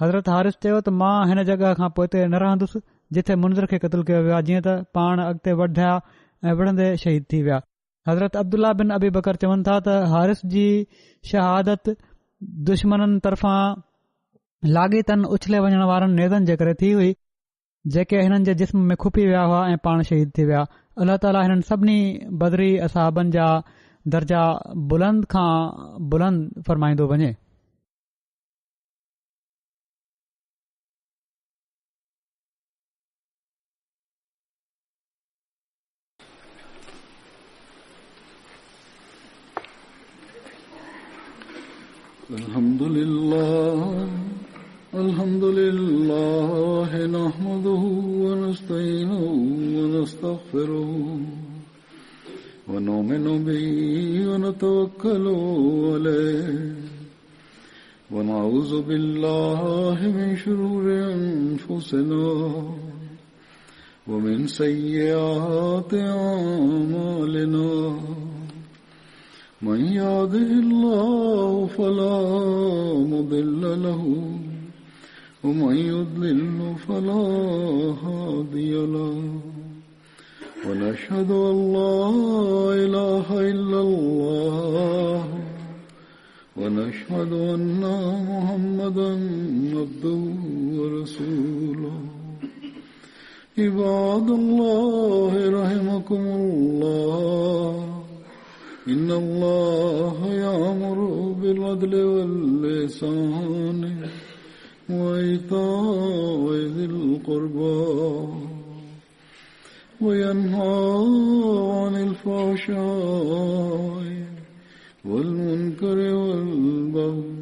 हज़रत हारिस चयो त मां हिन जॻह खां पोइ न रहंदुसि जिथे मुंज़िर खे क़तलु कयो वियो आहे, जीअं त पाण अॻिते वधिया ऐं विढ़ंदे शहीद थी विया। हज़रत अब्दुल्ला बिन अबी बकर चवनि था त हारिस जी शहादत दुश्मननि तरफ़ां लाॻीतन उछले वञण वारनि नेज़नि जे करे थी हुई जेके हिननि जे जिस्म में खुपी विया हुआ ऐं पाण शहीद थी विया। अल्लाह ताला हिननि सभिनी बदरी असहाबनि जा दर्जा बुलंद खां बुलंद फरमाईंदो वञे। अल्हम्दुलिल्लाह नहमदुहु व नस्तईनुहु व नस्तगफिरुहु व नुमिनु बिही व नतवक्कलु अलैहि व नऊज़ु बिल्लाहि मिन शुरूरि अनफुसिना व मिन सय्यिआति अअमालिना। من يهده الله فلا مضل له ومن يضلل فلا هادي له ونشهد أن لا إله إلا الله ونشهد أن محمدا عبده ورسوله عباد الله رحمكم الله إن الله يأمر بالعدل والإحسان وإيتاء ذي القربى وينهى عن الفحشاء والمنكر والبغي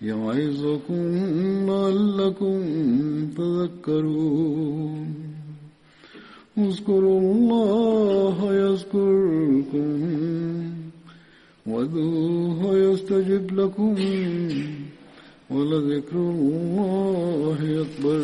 يعظكم لعلكم تذكرون اذكروا الله يذكركم وادعوه يستجب لكم ولذكر الله أكبر.